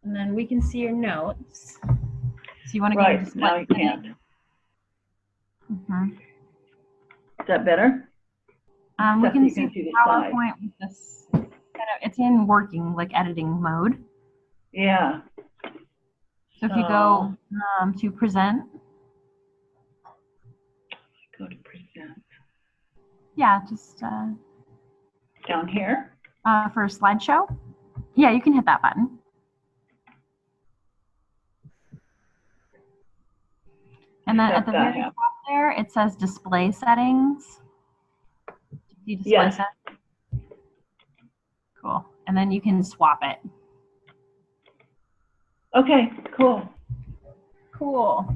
And then we can see your notes. So you want to Right, get your display now you can't. Is that better? We can see the PowerPoint with this. It's in working, like editing mode. Yeah. So if you go to present. Go to present. Yeah, just down here. For a slideshow. Yeah, you can hit that button. And then at the very top there, it says display settings. See display settings? Cool. And then you can swap it. Okay, cool. Cool.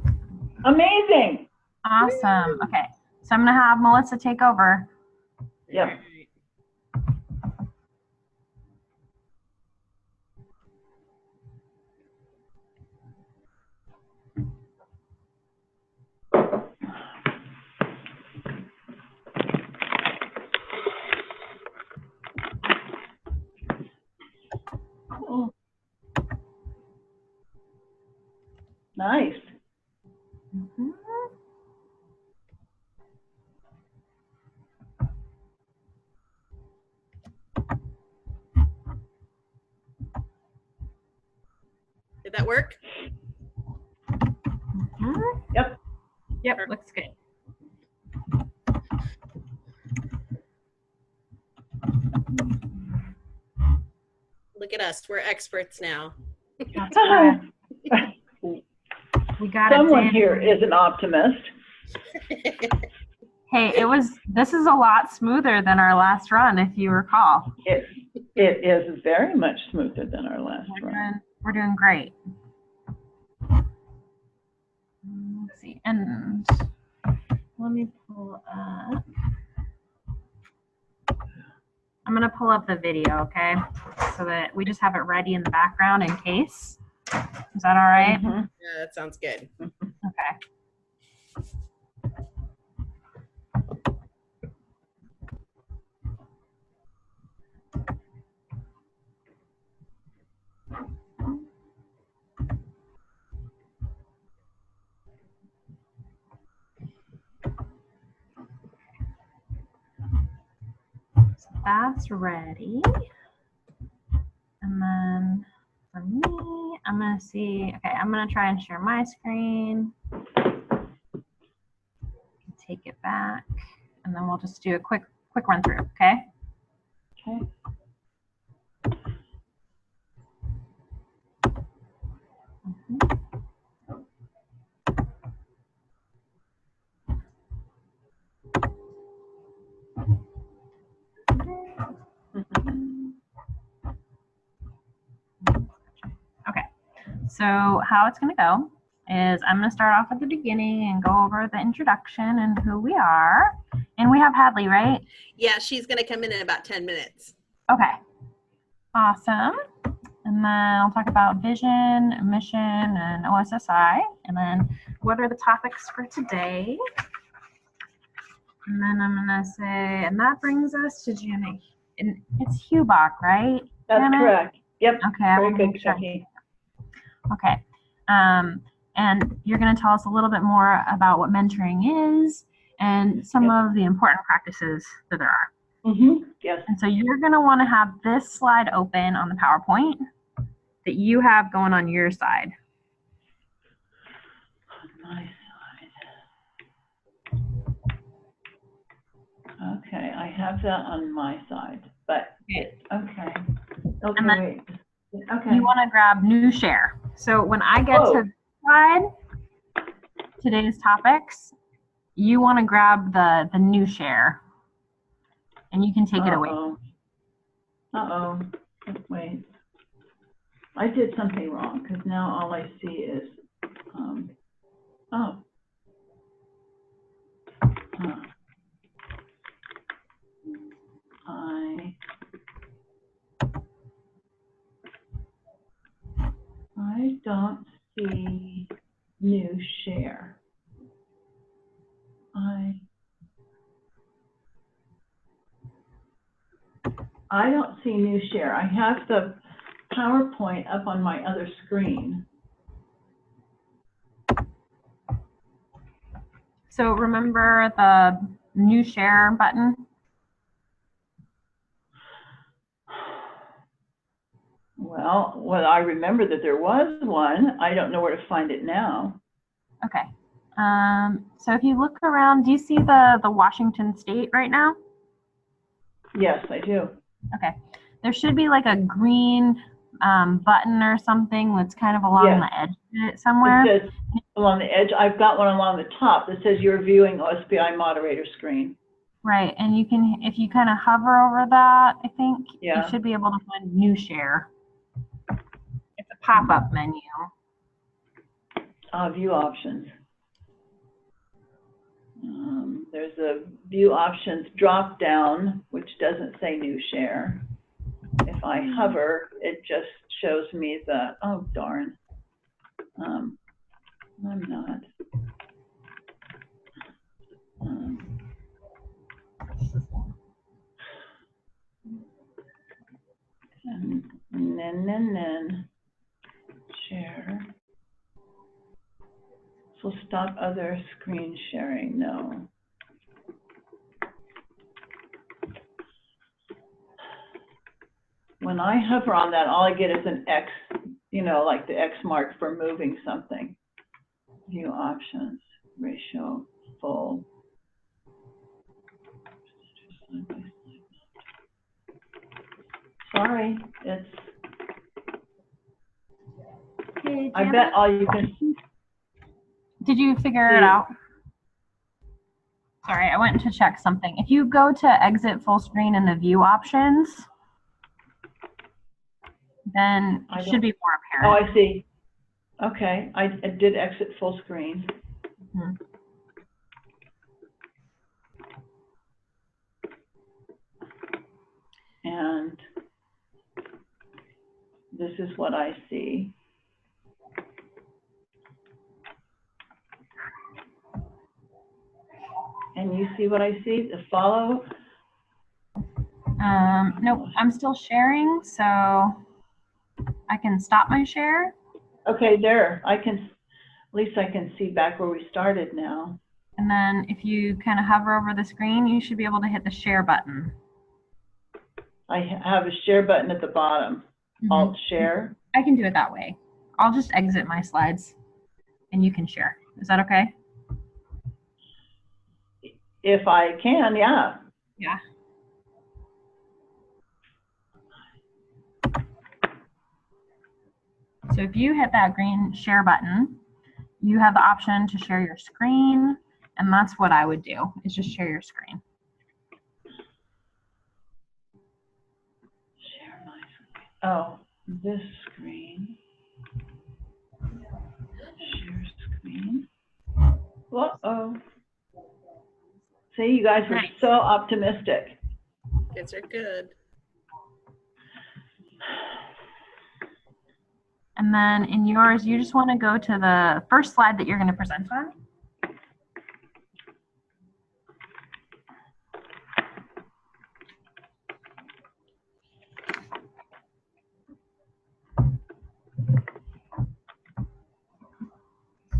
Amazing. Awesome. Okay. So I'm going to have Melissa take over. Yep. Cool. Nice. Did that work? Yep. Yep, looks good. Look at us. We're experts now. That's right. We got Someone here is an optimist. Hey, this is a lot smoother than our last run, if you recall. It is very much smoother than our last run. We're doing great. Let's see, and let me pull up. I'm going to pull up the video, okay? So that we just have it ready in the background in case. Is that all right? Yeah, that sounds good. Okay. So that's ready. And then for me, I'm going to see, okay, I'm going to try and share my screen. Take it back, and then we'll just do a quick run through, okay? Okay. Okay, so how it's going to go is I'm going to start off at the beginning and go over the introduction and who we are. And we have Hadley, right? Yeah, she's going to come in about 10 minutes. Okay, awesome. And then I'll talk about vision, mission, and OSSI. And then what are the topics for today? And then I'm going to say, and that brings us to Janet. And it's Heubach, right? That's Janet? correct. Yep. Okay. Very good, Becky. Okay. And you're going to tell us a little bit more about what mentoring is and some of the important practices that there are. Yes. And so you're going to want to have this slide open on the PowerPoint that you have going on your side. On my side. Okay, I have that on my side, but okay. Okay, wait. Okay. You want to grab new share. So when I get to the slide, today's topics, you want to grab the new share, and you can take it away. Wait. I did something wrong because now all I see is, I don't see new share. I don't see new share. I have the PowerPoint up on my other screen. So remember the new share button? Well, I remember that there was one. I don't know where to find it now. Okay. So if you look around, do you see the Washington State right now? Yes, I do. Okay. There should be like a green button or something that's kind of along the edge of it somewhere. It says along the edge. I've got one along the top that says you're viewing OSBI moderator screen. Right, and you can, if you kind of hover over that, I think you Yeah. should be able to find new share. It's a pop-up menu. View options. There's a view options drop down, which doesn't say new share. If I hover, it just shows me the, oh darn. I'm not. And then share. So stop other screen sharing, no. When I hover on that, all I get is an X, you know, like the X mark for moving something. View options, ratio, full. Sorry, it's, Hey, I bet all you can. Did you figure it out? Sorry, I went to check something. If you go to exit full screen in the view options, then it should be more apparent. Oh, I see. Okay, I did exit full screen. Mm-hmm. And this is what I see. And you see what I see? The follow? Nope, I'm still sharing, so I can stop my share. Okay, there. I can, at least I can see back where we started now. And then if you kind of hover over the screen, you should be able to hit the share button. I have a share button at the bottom. Alt share. I can do it that way. I'll just exit my slides and you can share. Is that okay? If I can, yeah. Yeah. So if you hit that green share button, you have the option to share your screen, and that's what I would do, is just share your screen. Share my screen. Oh, this screen. Share screen. Uh-oh. See, you guys were so optimistic. Kids are good. And then in yours, you just want to go to the first slide that you're going to present on.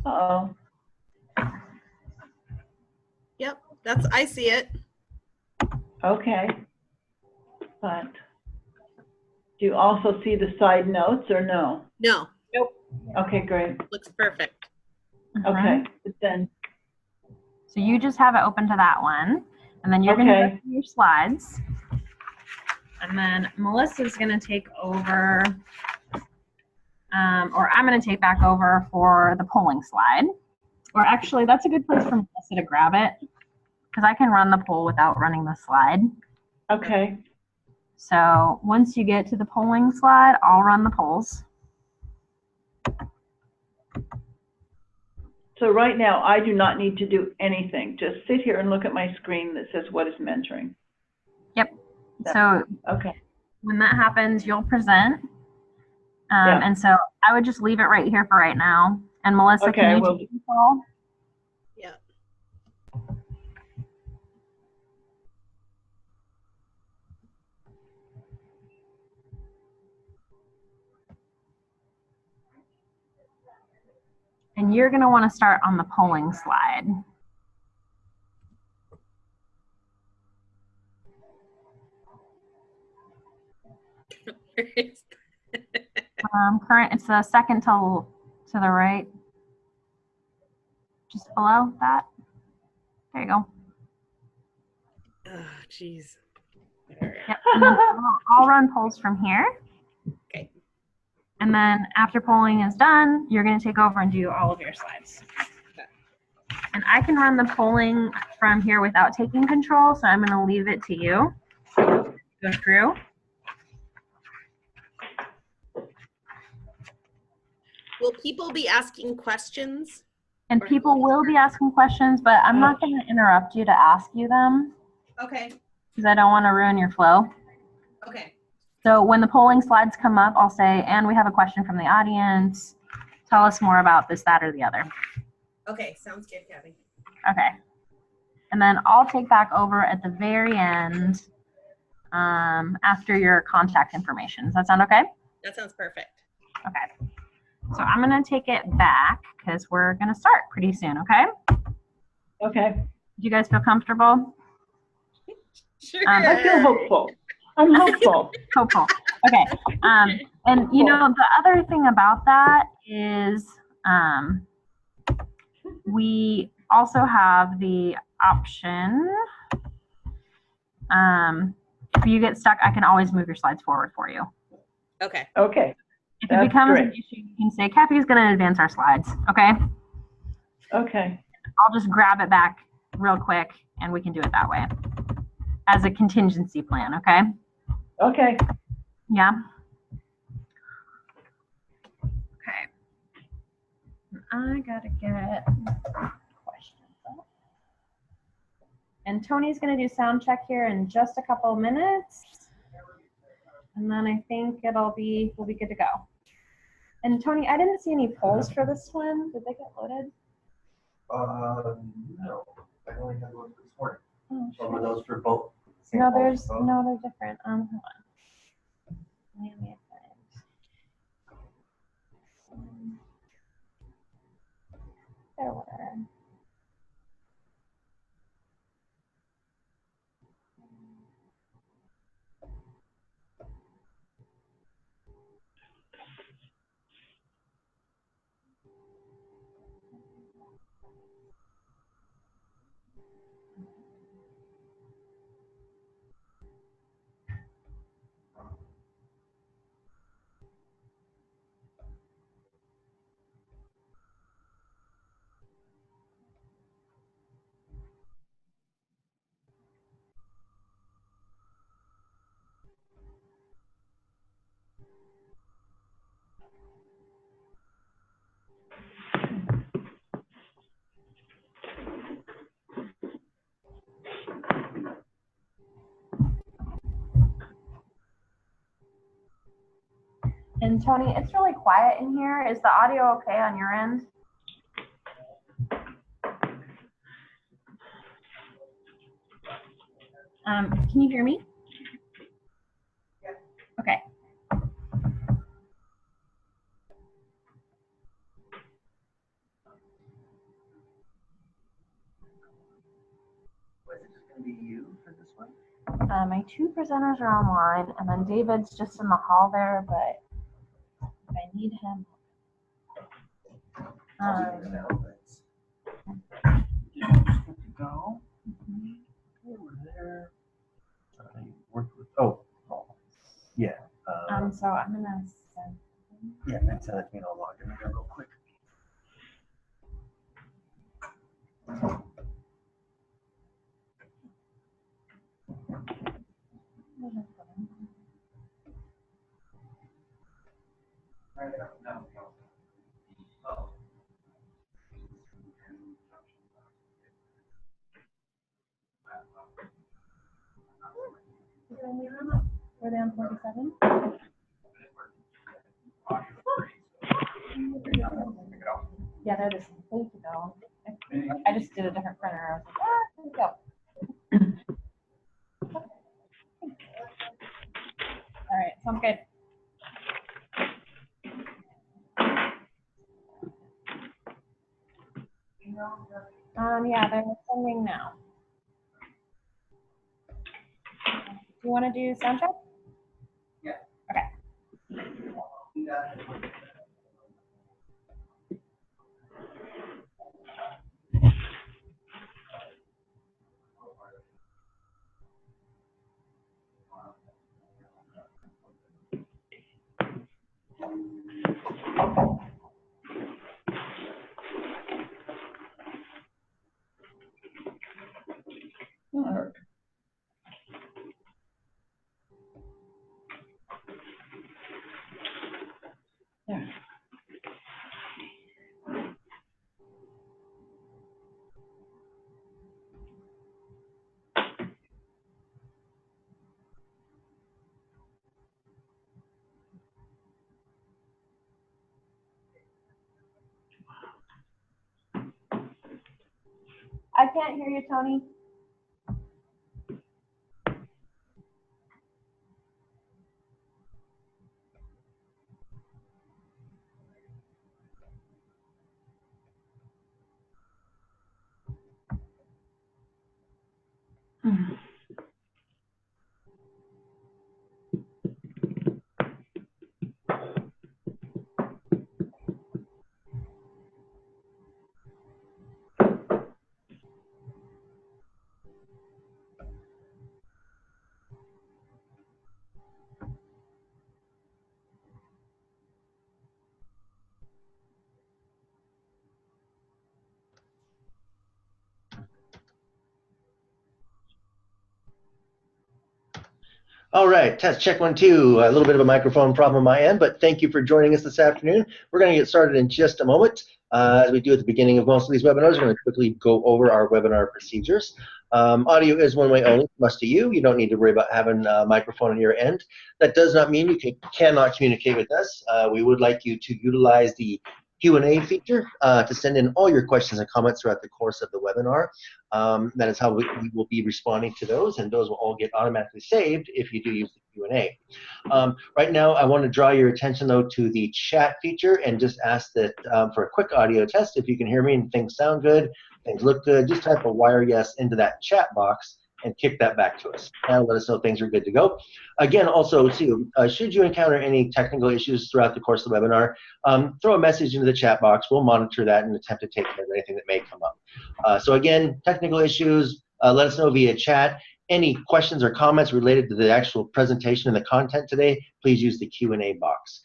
Uh-oh. Yep, I see it. Okay. But do you also see the side notes or no? No. Nope. Okay, great. Looks perfect. Okay, but then. So you just have it open to that one, and then you're going to go through your slides. And then Melissa's going to take over, or I'm going to take back over for the polling slide. Or actually, that's a good place for Melissa to grab it, because I can run the poll without running the slide. Okay. So once you get to the polling slide, I'll run the polls. So right now, I do not need to do anything. Just sit here and look at my screen that says what is mentoring. Yep. So okay. When that happens, you'll present. And so I would just leave it right here for right now. And Melissa, can you take control? Yeah. then you're going to want to start on the polling slide. Current, it's the second to the right, just below that. There you go. Oh, jeez. Yep. And then I'll run polls from here. Okay. And then after polling is done, you're going to take over and do all of your slides. And I can run the polling from here without taking control, so I'm going to leave it to you. Go through. Will people be asking questions? And people will be asking questions, but I'm not going to interrupt you to ask you them. Okay. Because I don't want to ruin your flow. Okay. So when the polling slides come up, I'll say, and we have a question from the audience. Tell us more about this, that, or the other. Okay, sounds good, Kathy. Okay. And then I'll take back over at the very end after your contact information. Does that sound okay? That sounds perfect. Okay. So I'm going to take it back because we're going to start pretty soon, okay? Okay. Do you guys feel comfortable? Sure. I feel hopeful. I'm hopeful. Hopeful. Okay. And you know, the other thing about that is we also have the option, if you get stuck, I can always move your slides forward for you. Okay. Okay. If it becomes an issue, you can say, Kathy's going to advance our slides, okay? Okay. I'll just grab it back real quick and we can do it that way as a contingency plan, okay? Okay. Yeah. Okay. I gotta get questions up. And Tony's gonna do sound check here in just a couple of minutes. And then I think we'll be good to go. And Tony, I didn't see any polls for this one. Did they get loaded? No. I only had one this morning. Oh, Or were those for both? no, they're different. Hold on. Let me find. There were. And Tony, it's really quiet in here. Is the audio okay on your end? Can you hear me? Yeah. Okay. Was it just going to be you for this one? My two presenters are online, and then David's just in the hall there, but if I need him. I'll do it now, but go. Over there. I worked with, yeah. So I'm gonna send. Yeah, and send it to me and I'll log in here real quick. Were they on 47? Yeah, they're the same. Way to go. I just did a different printer. I was like, there we go. All right, sounds good. Yeah, they're sending now. Do you want to do sound check? Yeah. Okay. Or- There. I can't hear you, Tony. All right, test check 1, 2. A little bit of a microphone problem on my end, but thank you for joining us this afternoon. We're going to get started in just a moment. As we do at the beginning of most of these webinars, we're going to quickly go over our webinar procedures. Audio is one way only, must to you. You don't need to worry about having a microphone on your end. That does not mean you cannot communicate with us. We would like you to utilize the Q&A feature to send in all your questions and comments throughout the course of the webinar. That is how we will be responding to those, and those will all get automatically saved if you do use the Q&A. Right now, I want to draw your attention, though, to the chat feature and just ask that for a quick audio test, if you can hear me and things sound good, things look good, just type a wire yes into that chat box and kick that back to us. That'll let us know things are good to go. Again, also, too, should you encounter any technical issues throughout the course of the webinar, throw a message into the chat box. We'll monitor that and attempt to take care of anything that may come up. So again, technical issues, let us know via chat. Any questions or comments related to the actual presentation and the content today, please use the Q&A box.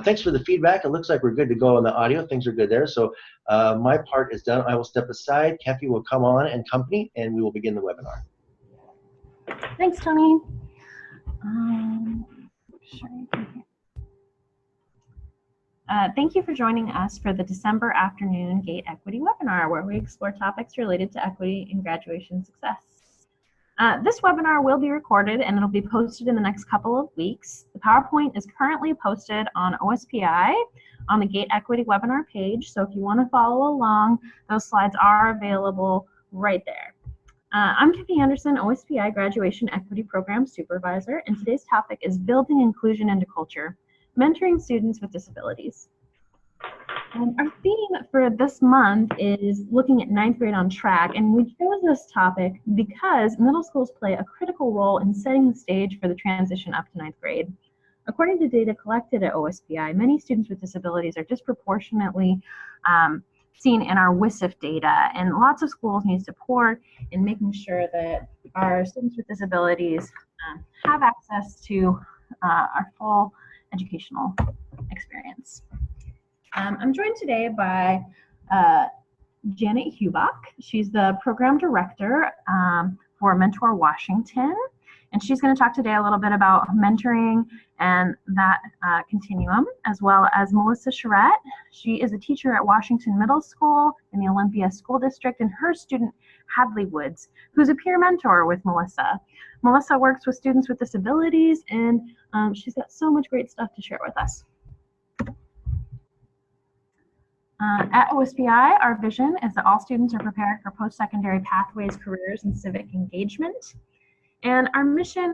Thanks for the feedback. It looks like we're good to go on the audio. Things are good there. So my part is done. I will step aside. Kefi will come on and company, and we will begin the webinar. Thanks, Tony. Thank you for joining us for the December afternoon GATE Equity webinar, where we explore topics related to equity and graduation success. This webinar will be recorded and it'll be posted in the next couple of weeks. The PowerPoint is currently posted on OSPI on the GATE Equity webinar page, so if you want to follow along, those slides are available right there. I'm Kefi Anderson, OSPI Graduation Equity Program Supervisor, and today's topic is Building Inclusion into Culture, Mentoring Students with Disabilities. Our theme for this month is looking at 9th grade on track, and we chose this topic because middle schools play a critical role in setting the stage for the transition up to 9th grade. According to data collected at OSPI, many students with disabilities are disproportionately seen in our WSIF data, and lots of schools need support in making sure that our students with disabilities have access to our full educational experience. I'm joined today by Janet Heubach. She's the program director for Mentor Washington, and she's going to talk today a little bit about mentoring and that continuum, as well as Melissa Charette. She is a teacher at Washington Middle School in the Olympia School District, and her student Hadley Woods, who's a peer mentor with Melissa. Melissa works with students with disabilities, and she's got so much great stuff to share with us. At OSPI, our vision is that all students are prepared for post-secondary pathways, careers, and civic engagement. And our mission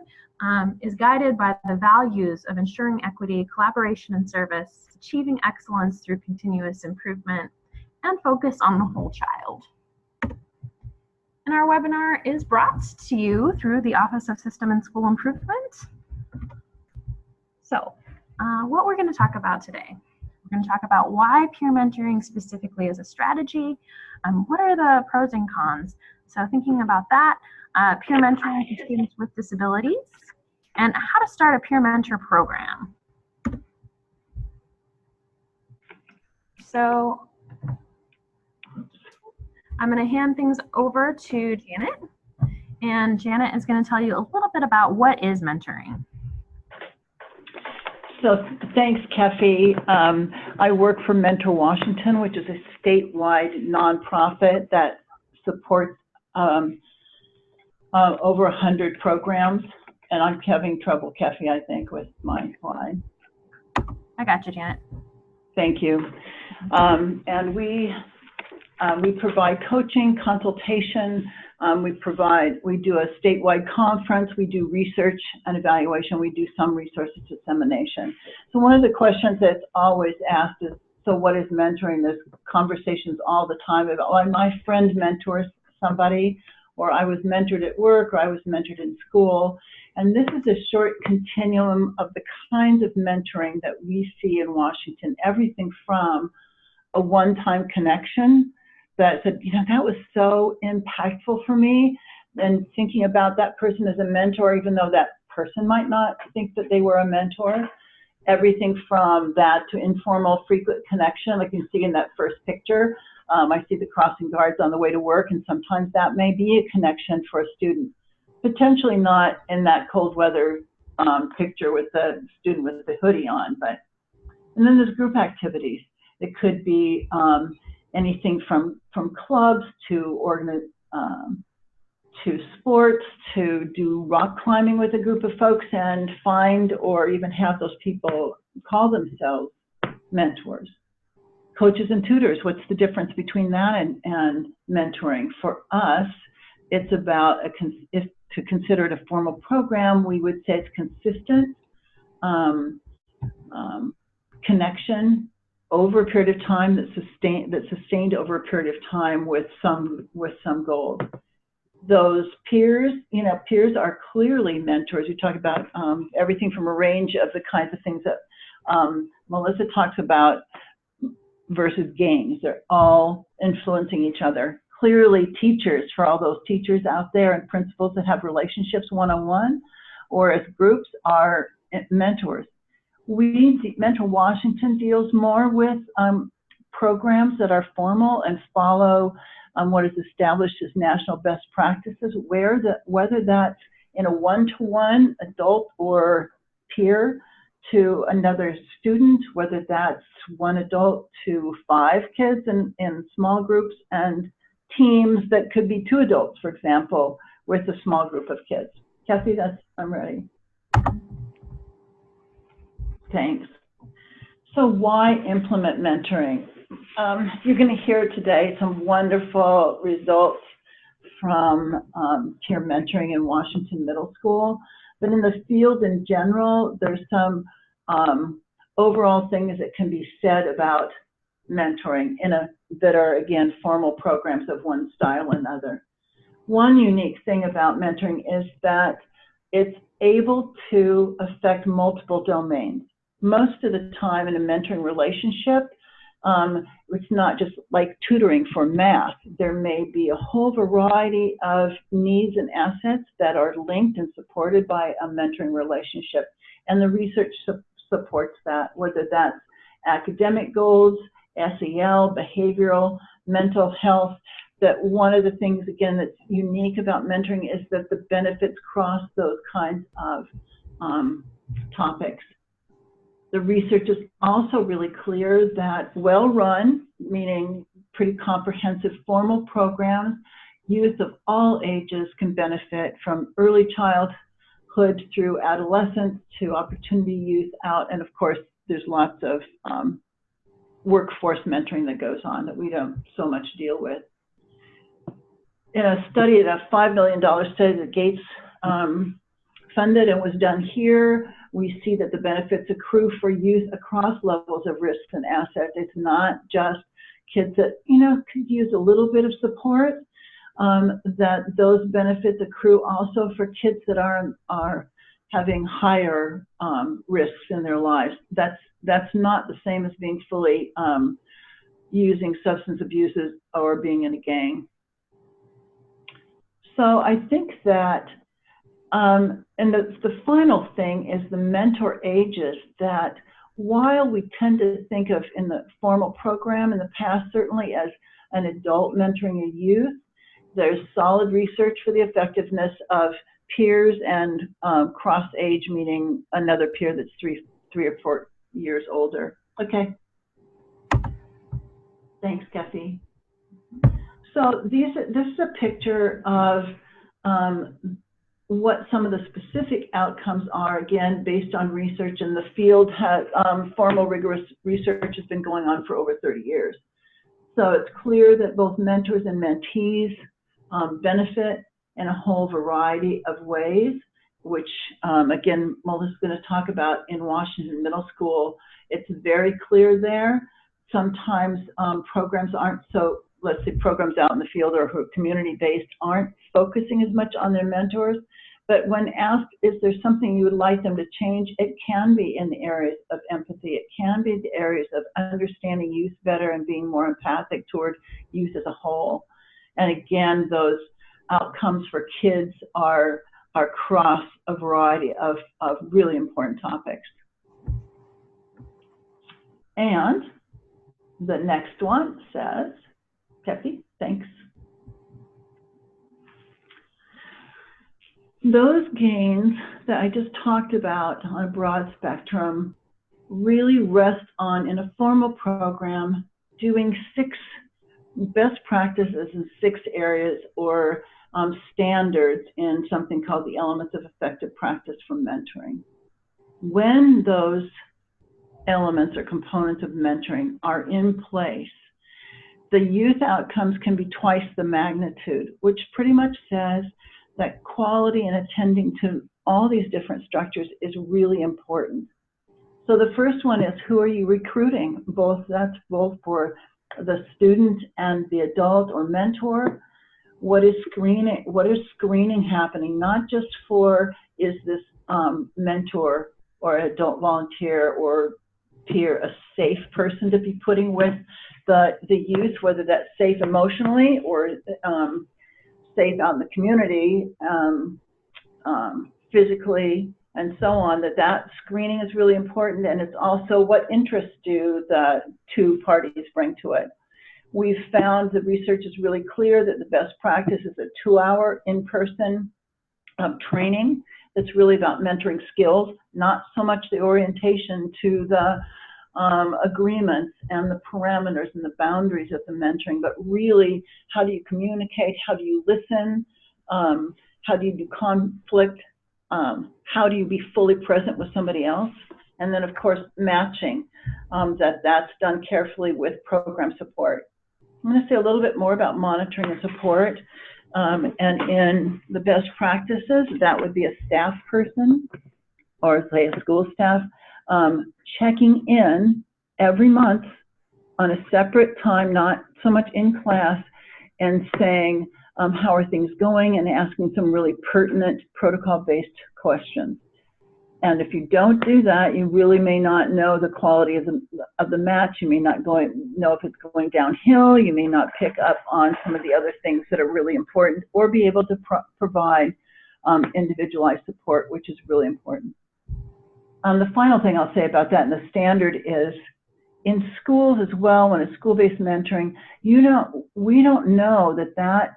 is guided by the values of ensuring equity, collaboration, and service, achieving excellence through continuous improvement, and focus on the whole child. And our webinar is brought to you through the Office of System and School Improvement. So what we're going to talk about today, we're going to talk about why peer mentoring specifically is a strategy, what are the pros and cons. So thinking about that, peer mentoring for students with disabilities, and how to start a peer mentor program. So I'm going to hand things over to Janet, and Janet is going to tell you a little bit about what is mentoring. So thanks, Keffi. I work for Mentor Washington, which is a statewide nonprofit that supports over 100 programs. And I'm having trouble, Keffi, I think, with my slide. I got you, Janet. Thank you. And we provide coaching, consultation. We do a statewide conference. We do research and evaluation. We do some resources dissemination. So one of the questions that's always asked is, so what is mentoring? There's conversations all the time about, oh, my friend mentors somebody, or I was mentored at work, or I was mentored in school. And this is a short continuum of the kinds of mentoring that we see in Washington, everything from a one-time connection that said, you know, that was so impactful for me, and thinking about that person as a mentor, even though that person might not think that they were a mentor. Everything from that to informal, frequent connection, like you see in that first picture. I see the crossing guards on the way to work, and sometimes that may be a connection for a student. Potentially not in that cold weather picture with the student with the hoodie on, and then there's group activities. It could be anything from clubs to sports, to do rock climbing with a group of folks and find or even have those people call themselves mentors. Coaches and tutors, what's the difference between that and mentoring? For us, it's about, if to consider it a formal program, we would say it's consistent connection over a period of time that's sustained over a period of time with some goals. Those peers, you know, peers are clearly mentors. You talk about everything from a range of the kinds of things that Melissa talks about versus gangs. They're all influencing each other. Clearly teachers, for all those teachers out there and principals that have relationships one-on-one or as groups, are mentors. Mentor Washington deals more with programs that are formal and follow what is established as national best practices, whether that's in a one-to-one adult or peer to another student, whether that's one adult to 5 kids in small groups, and teams that could be 2 adults, for example, with a small group of kids. Kathy, I'm ready. Thanks. So why implement mentoring? You're going to hear today some wonderful results from peer mentoring in Washington Middle School, but in the field in general, there's some overall things that can be said about mentoring that are, again, formal programs of one style or another. One unique thing about mentoring is that it's able to affect multiple domains. Most of the time in a mentoring relationship, it's not just like tutoring for math. There may be a whole variety of needs and assets that are linked and supported by a mentoring relationship. And the research supports that, whether that's academic goals, SEL, behavioral, mental health. That one of the things, again, that's unique about mentoring is that the benefits cross those kinds of topics. The research is also really clear that well-run, meaning pretty comprehensive formal programs, youth of all ages can benefit from early childhood through adolescence to opportunity youth out. And of course, there's lots of workforce mentoring that goes on that we don't so much deal with. In a study, a $5 million study that Gates funded and was done here, we see that the benefits accrue for youth across levels of risks and assets. It's not just kids that, you know, could use a little bit of support, that those benefits accrue also for kids that are having higher risks in their lives. That's not the same as being fully using substance abuses or being in a gang. So I think that, and the final thing is the mentor ages, that while we tend to think of in the formal program in the past, certainly as an adult mentoring a youth, there's solid research for the effectiveness of peers and cross age, meaning another peer that's three or 4 years older. Okay. Thanks, Kathy. So this is a picture of what some of the specific outcomes are, again, based on research, and the field has, formal rigorous research has been going on for over 30 years. So it's clear that both mentors and mentees benefit in a whole variety of ways, which, again, Melissa's going to talk about in Washington Middle School. It's very clear there. Sometimes programs aren't so, let's say programs out in the field or community-based aren't focusing as much on their mentors. But when asked, is there something you would like them to change, it can be in the areas of empathy. It can be the areas of understanding youth better and being more empathic toward youth as a whole. And again, those outcomes for kids are across a variety of really important topics. And the next one says, Peppy, thanks. Those gains that I just talked about on a broad spectrum really rest on, in a formal program, doing 6 best practices in 6 areas or standards in something called the Elements of Effective Practice from Mentoring. When those elements or components of mentoring are in place, the youth outcomes can be twice the magnitude, which pretty much says that quality in attending to all these different structures is really important. So the first one is, who are you recruiting? That's both for the student and the adult or mentor. What is screening happening? Not just for, is this mentor or adult volunteer or peer a safe person to be putting with the youth, whether that's safe emotionally or safe out in the community, physically, and so on, that screening is really important. And it's also what interests do the 2 parties bring to it. We've found the research is really clear that the best practice is a 2-hour in-person training that's really about mentoring skills, not so much the orientation to the agreements and the parameters and the boundaries of the mentoring, but really, how do you communicate? How do you listen? How do you do conflict? How do you be fully present with somebody else? And then, of course, matching, that's done carefully with program support. I'm going to say a little bit more about monitoring and support. And in the best practices, that would be a staff person or, say, a school staff, checking in every month on a separate time, not so much in class, and saying, how are things going, and asking some really pertinent protocol-based questions. And if you don't do that, you really may not know the quality of the match. You may not know if it's going downhill. You may not pick up on some of the other things that are really important, or be able to provide individualized support, which is really important. The final thing I'll say about that, and the standard is, in schools as well, when it's school-based mentoring, we don't know that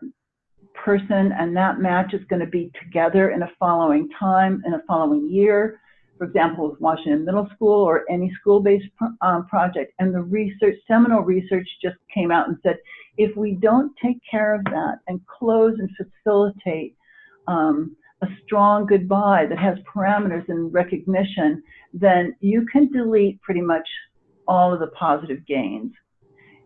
person and that match is going to be together in a following time, in a following year, for example, with Washington Middle School or any school-based project. And the seminal research just came out and said, if we don't take care of that and close and facilitate a strong goodbye that has parameters and recognition, then you can delete pretty much all of the positive gains.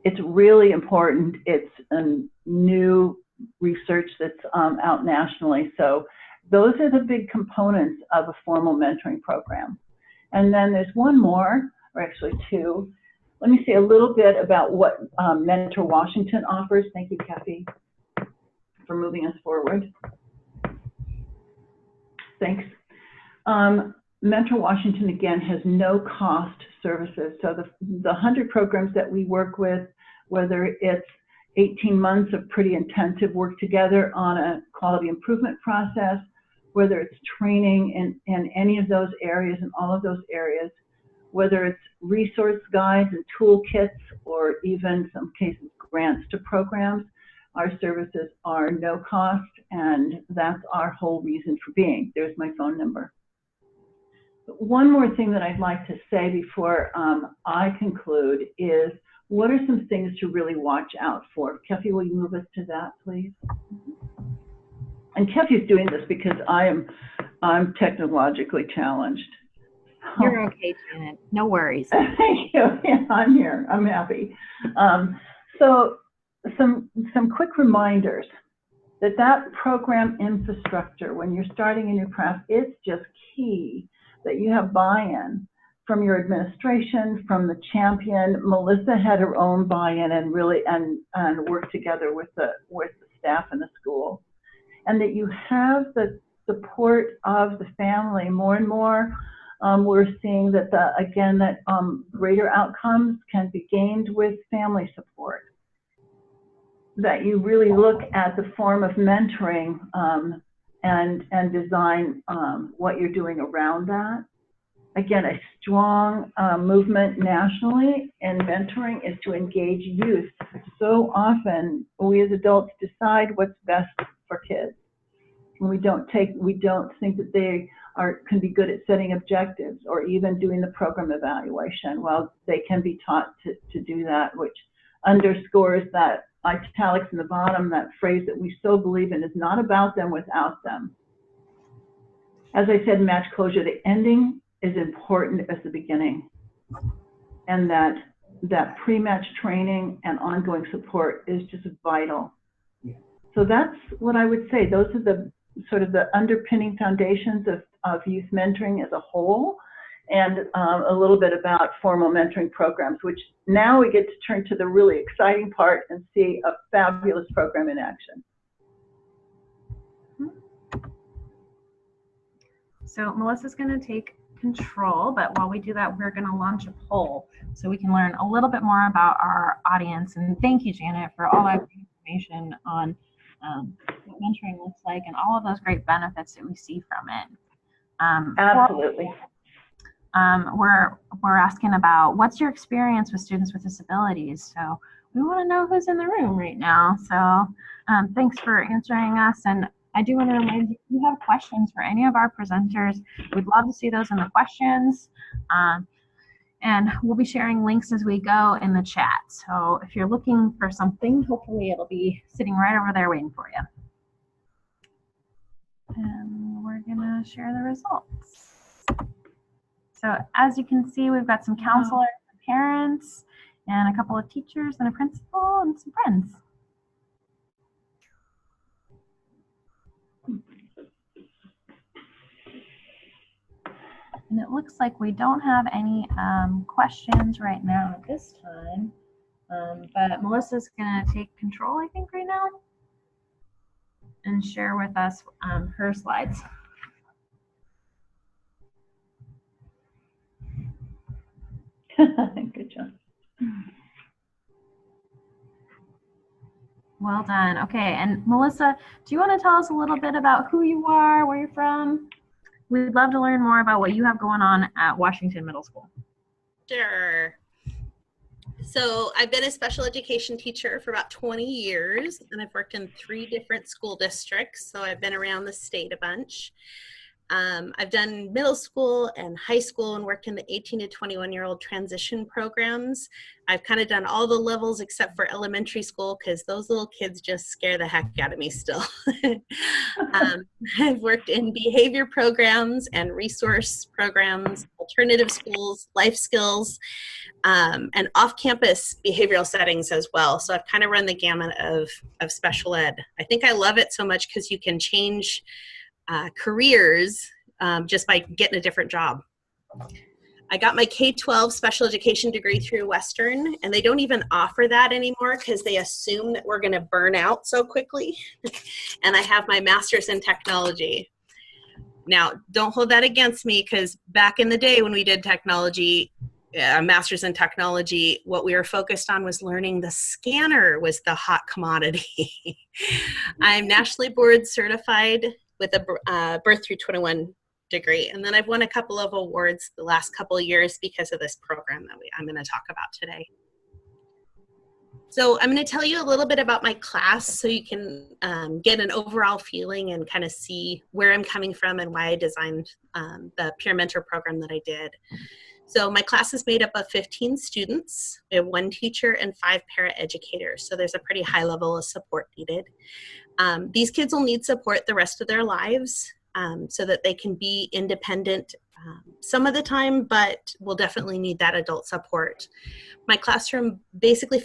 It's really important. It's a new research that's out nationally. So those are the big components of a formal mentoring program. And then there's one more, or actually 2, let me say a little bit about what Mentor Washington offers. Thank you, Kathy, for moving us forward. Thanks. Mentor Washington, again, has no cost services. So the 100 programs that we work with, whether it's 18 months of pretty intensive work together on a quality improvement process, whether it's training in any of those areas and all of those areas, whether it's resource guides and toolkits, or even in some cases grants to programs, our services are no cost, and that's our whole reason for being. There's my phone number. One more thing that I'd like to say before I conclude is, what are some things to really watch out for? Kefi, will you move us to that, please? And Kefi's doing this because I'm technologically challenged. You're okay, Janet. No worries. Thank you. Yeah, I'm here. I'm happy. So some quick reminders that program infrastructure, when you're starting a new class, it's just key that you have buy-in from your administration, from the champion. Melissa had her own buy-in and really and worked together with the staff in the school, and that you have the support of the family. More and more, we're seeing that greater outcomes can be gained with family support. That you really look at the form of mentoring and design what you're doing around that. Again, a strong movement nationally in mentoring is to engage youth. So often, we as adults decide what's best for kids. And we don't think that they can be good at setting objectives or even doing the program evaluation. Well, they can be taught to do that, which underscores that italics in the bottom, that phrase that we so believe in is not about them without them. As I said, match closure, the ending is important as the beginning, and that pre-match training and ongoing support is just vital. Yeah. So that's what I would say. Those are the sort of the underpinning foundations of youth mentoring as a whole, and a little bit about formal mentoring programs, which now we get to turn to the really exciting part and see a fabulous program in action. So Melissa's going to take control, but while we do that, we're going to launch a poll so we can learn a little bit more about our audience. And thank you, Janet, for all that information on what mentoring looks like and all of those great benefits that we see from it. Absolutely. We're asking about what's your experience with students with disabilities. So we want to know who's in the room right now. So thanks for answering us. And I do want to remind you, if you have questions for any of our presenters, we'd love to see those in the questions. And we'll be sharing links as we go in the chat. So if you're looking for something, hopefully it'll be sitting right over there waiting for you. And we're going to share the results. So as you can see, we've got some counselors and parents and a couple of teachers and a principal and some friends. And it looks like we don't have any questions right now at this time, but Melissa's going to take control, I think, right now and share with us her slides. Good job. Well done. Okay, and Melissa, do you want to tell us a little bit about who you are, where you're from? We'd love to learn more about what you have going on at Washington Middle School. Sure. So I've been a special education teacher for about 20 years, and I've worked in 3 different school districts, so I've been around the state a bunch. I've done middle school and high school and worked in the 18 to 21-year-old transition programs. I've kind of done all the levels except for elementary school because those little kids just scare the heck out of me still. I've worked in behavior programs and resource programs, alternative schools, life skills, and off-campus behavioral settings as well. So I've kind of run the gamut of special ed. I think I love it so much because you can change careers just by getting a different job. I got my K-12 special education degree through Western, and they don't even offer that anymore because they assume that we're going to burn out so quickly. And I have my master's in technology. Now, don't hold that against me, because back in the day when we did technology, a master's in technology, what we were focused on was learning the scanner was the hot commodity. I'm nationally board certified with a birth through 21 degree. And then I've won a couple of awards the last couple of years because of this program that I'm going to talk about today. So I'm going to tell you a little bit about my class so you can get an overall feeling and kind of see where I'm coming from and why I designed the peer mentor program that I did. So my class is made up of 15 students. We have 1 teacher and 5 para-educators. So there's a pretty high level of support needed. These kids will need support the rest of their lives so that they can be independent some of the time, but will definitely need that adult support. My classroom basically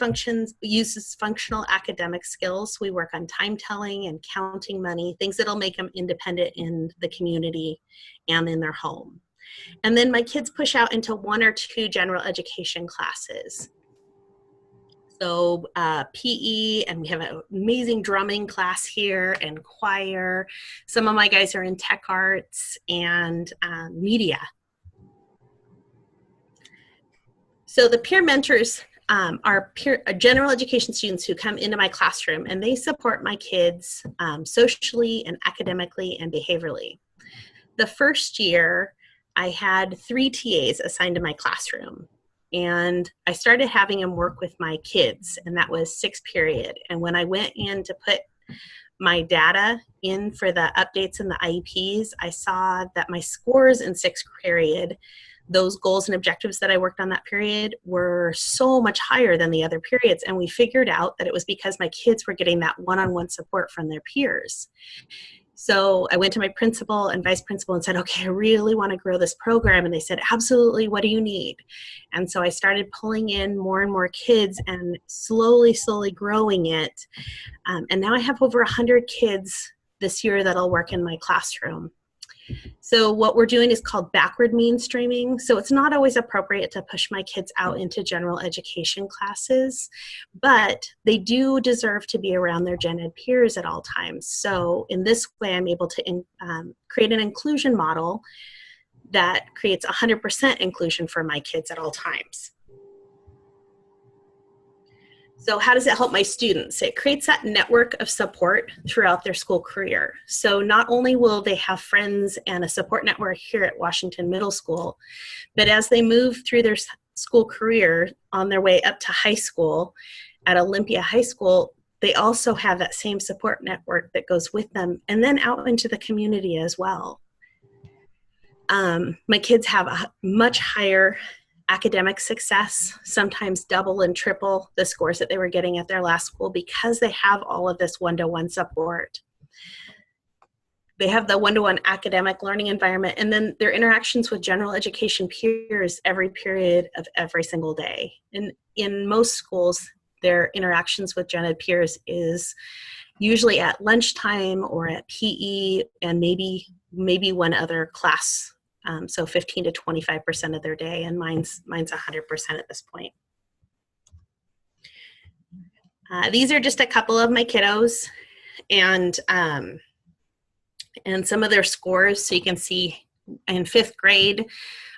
uses functional academic skills. We work on time telling and counting money, things that'll make them independent in the community and in their home. And then my kids push out into 1 or 2 general education classes. So PE, and we have an amazing drumming class here, and choir. Some of my guys are in tech arts and media. So the peer mentors are general education students who come into my classroom, and they support my kids socially and academically and behaviorally. The first year, I had 3 TAs assigned to my classroom. And I started having them work with my kids, and that was 6th period. And when I went in to put my data in for the updates and the IEPs, I saw that my scores in 6th period, those goals and objectives that I worked on that period, were so much higher than the other periods. And we figured out that it was because my kids were getting that one-on-one support from their peers. So I went to my principal and vice principal and said, okay, I really want to grow this program. And they said, absolutely, what do you need? And so I started pulling in more and more kids and slowly growing it. And now I have over 100 kids this year that'll work in my classroom. So what we're doing is called backward mainstreaming. So it's not always appropriate to push my kids out into general education classes, but they do deserve to be around their gen ed peers at all times. So in this way, I'm able to create an inclusion model that creates 100% inclusion for my kids at all times. So how does it help my students? It creates that network of support throughout their school career. So not only will they have friends and a support network here at Washington Middle School, but as they move through their school career on their way up to high school at Olympia High School, they also have that same support network that goes with them, and then out into the community as well. My kids have a much higher academic success, sometimes double and triple the scores that they were getting at their last school, because they have all of this one-to-one support. They have the one-to-one academic learning environment, and then their interactions with general education peers every period of every single day. And in most schools, their interactions with gen ed peers is usually at lunchtime or at PE, and maybe one other class. So 15 to 25% of their day, and mine's 100% at this point. These are just a couple of my kiddos, and some of their scores. So you can see in 5th grade,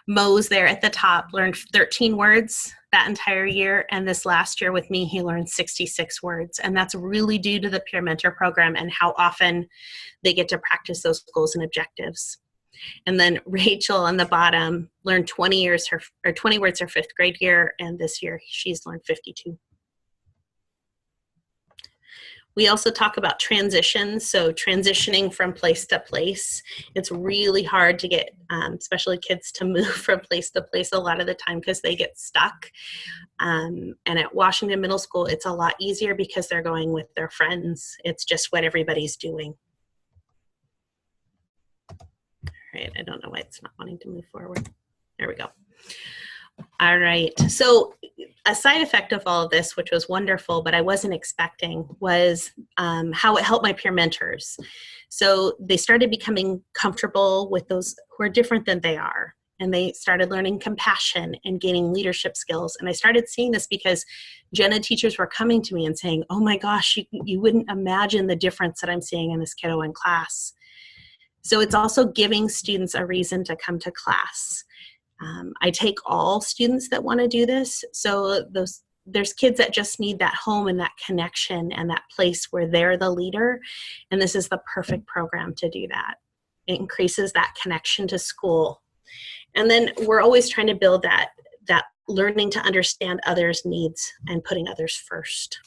Mo's there at the top, learned 13 words that entire year, and this last year with me, he learned 66 words, and that's really due to the peer mentor program and how often they get to practice those goals and objectives. And then Rachel on the bottom learned 20 words her 5th grade year, and this year she's learned 52. We also talk about transitions, so transitioning from place to place. It's really hard to get especially kids to move from place to place a lot of the time because they get stuck. And at Washington Middle School, it's a lot easier because they're going with their friends. It's just what everybody's doing. Right, I don't know why it's not wanting to move forward. There we go. All right, so a side effect of all of this, which was wonderful, but I wasn't expecting, was how it helped my peer mentors. So they started becoming comfortable with those who are different than they are. and they started learning compassion and gaining leadership skills. And I started seeing this because gen ed teachers were coming to me and saying, oh my gosh, you wouldn't imagine the difference that I'm seeing in this kiddo in class. So it's also giving students a reason to come to class. I take all students that want to do this. So there's kids that just need that home and that connection and that place where they're the leader. And this is the perfect program to do that. It increases that connection to school. And then we're always trying to build that learning to understand others' needs and putting others first.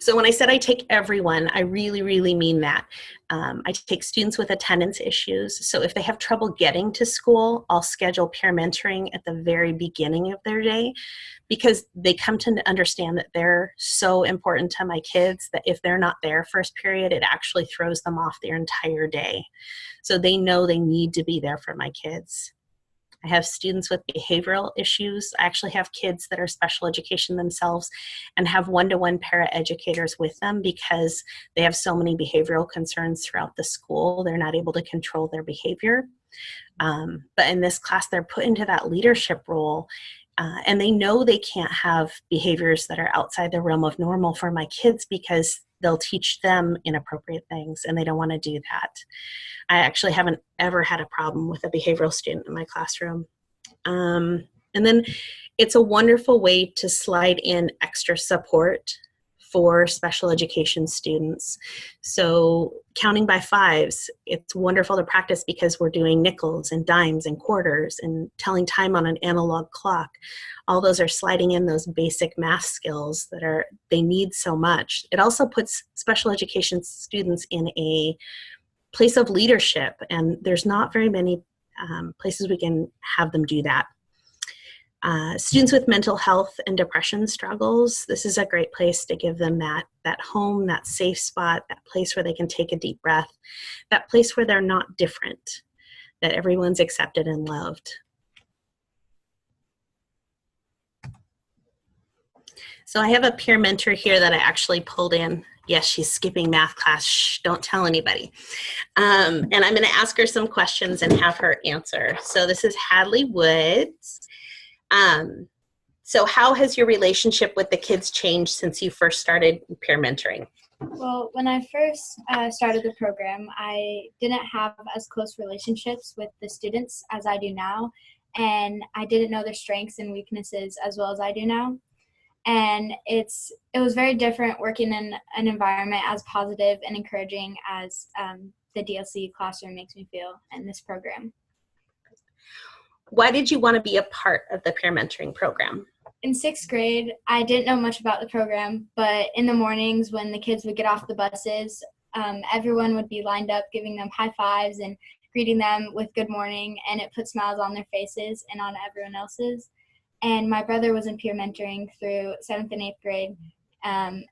So when I said I take everyone, I really, really mean that. I take students with attendance issues. So if they have trouble getting to school, I'll schedule peer mentoring at the very beginning of their day, because they come to understand that they're so important to my kids that if they're not there first period, it actually throws them off their entire day. So they know they need to be there for my kids. I have students with behavioral issues. I actually have kids that are special education themselves and have one-to-one paraeducators with them because they have so many behavioral concerns throughout the school. They're not able to control their behavior. But in this class, they're put into that leadership role, and they know they can't have behaviors that are outside the realm of normal for my kids because they'll teach them inappropriate things, and they don't want to do that. I actually haven't ever had a problem with a behavioral student in my classroom. And then it's a wonderful way to slide in extra support for special education students. So counting by fives, it's wonderful to practice because we're doing nickels and dimes and quarters and telling time on an analog clock. All those are sliding in those basic math skills that they need so much. It also puts special education students in a place of leadership, and there's not very many places we can have them do that. Students with mental health and depression struggles, this is a great place to give them that home, that safe spot, that place where they can take a deep breath, that place where they're not different, that everyone's accepted and loved. So I have a peer mentor here that I actually pulled in. Yes, she's skipping math class. Shh, don't tell anybody. And I'm going to ask her some questions and have her answer. So this is Hadley Woods. So how has your relationship with the kids changed since you first started peer mentoring? Well, when I first started the program, I didn't have as close relationships with the students as I do now, and I didn't know their strengths and weaknesses as well as I do now. And it was very different working in an environment as positive and encouraging as the DLC classroom makes me feel in this program. Why did you want to be a part of the peer mentoring program? In 6th grade, I didn't know much about the program, but in the mornings when the kids would get off the buses, everyone would be lined up giving them high fives and greeting them with good morning, and it put smiles on their faces and on everyone else's. And my brother was in peer mentoring through 7th and 8th grade. And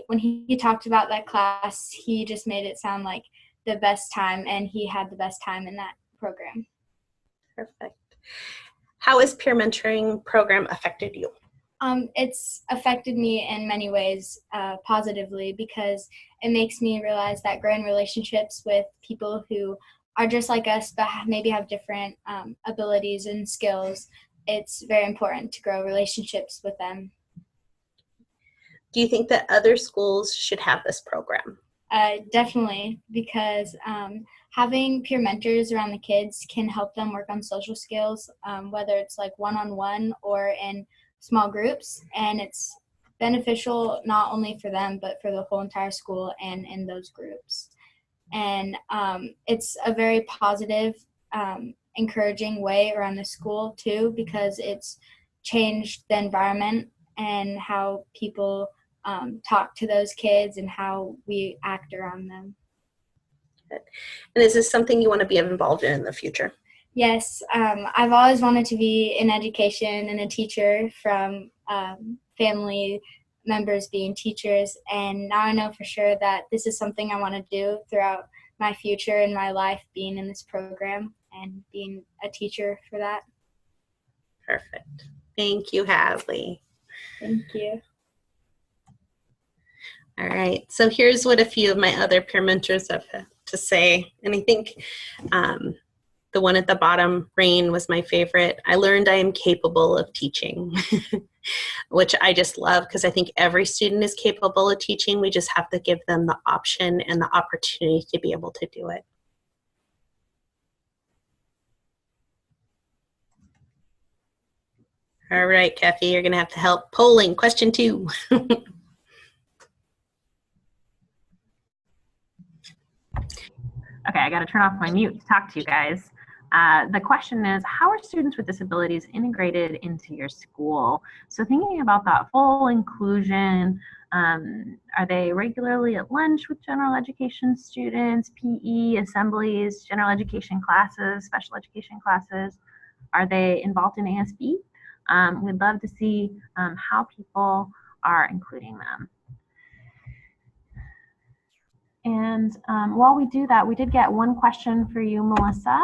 when he talked about that class, he just made it sound like the best time, and he had the best time in that program. Perfect. How has peer mentoring program affected you? It's affected me in many ways positively, because it makes me realize that growing relationships with people who are just like us but maybe have different abilities and skills, it's very important to grow relationships with them. Do you think that other schools should have this program? Definitely, because having peer mentors around the kids can help them work on social skills, whether it's like one-on-one or in small groups, and it's beneficial not only for them but for the whole entire school and in those groups. And it's a very positive, encouraging way around the school too, because it's changed the environment and how people talk to those kids and how we act around them. And is this something you want to be involved in the future? Yes, I've always wanted to be in education and a teacher, from family members being teachers, and now I know for sure that this is something I want to do throughout my future and my life, being in this program and being a teacher for that. Perfect. Thank you, Hadley. Thank you. All right, so here's what a few of my other peer mentors have to say. And I think the one at the bottom, Rain, was my favorite. I learned I am capable of teaching, which I just love because I think every student is capable of teaching. We just have to give them the option and the opportunity to be able to do it. All right, Kathy, you're going to have to help. Polling, question 2. Okay, I got to turn off my mute to talk to you guys. The question is, how are students with disabilities integrated into your school? So thinking about that full inclusion, are they regularly at lunch with general education students, PE, assemblies, general education classes, special education classes? Are they involved in ASB? We'd love to see how people are including them. And while we do that, we did get one question for you, Melissa.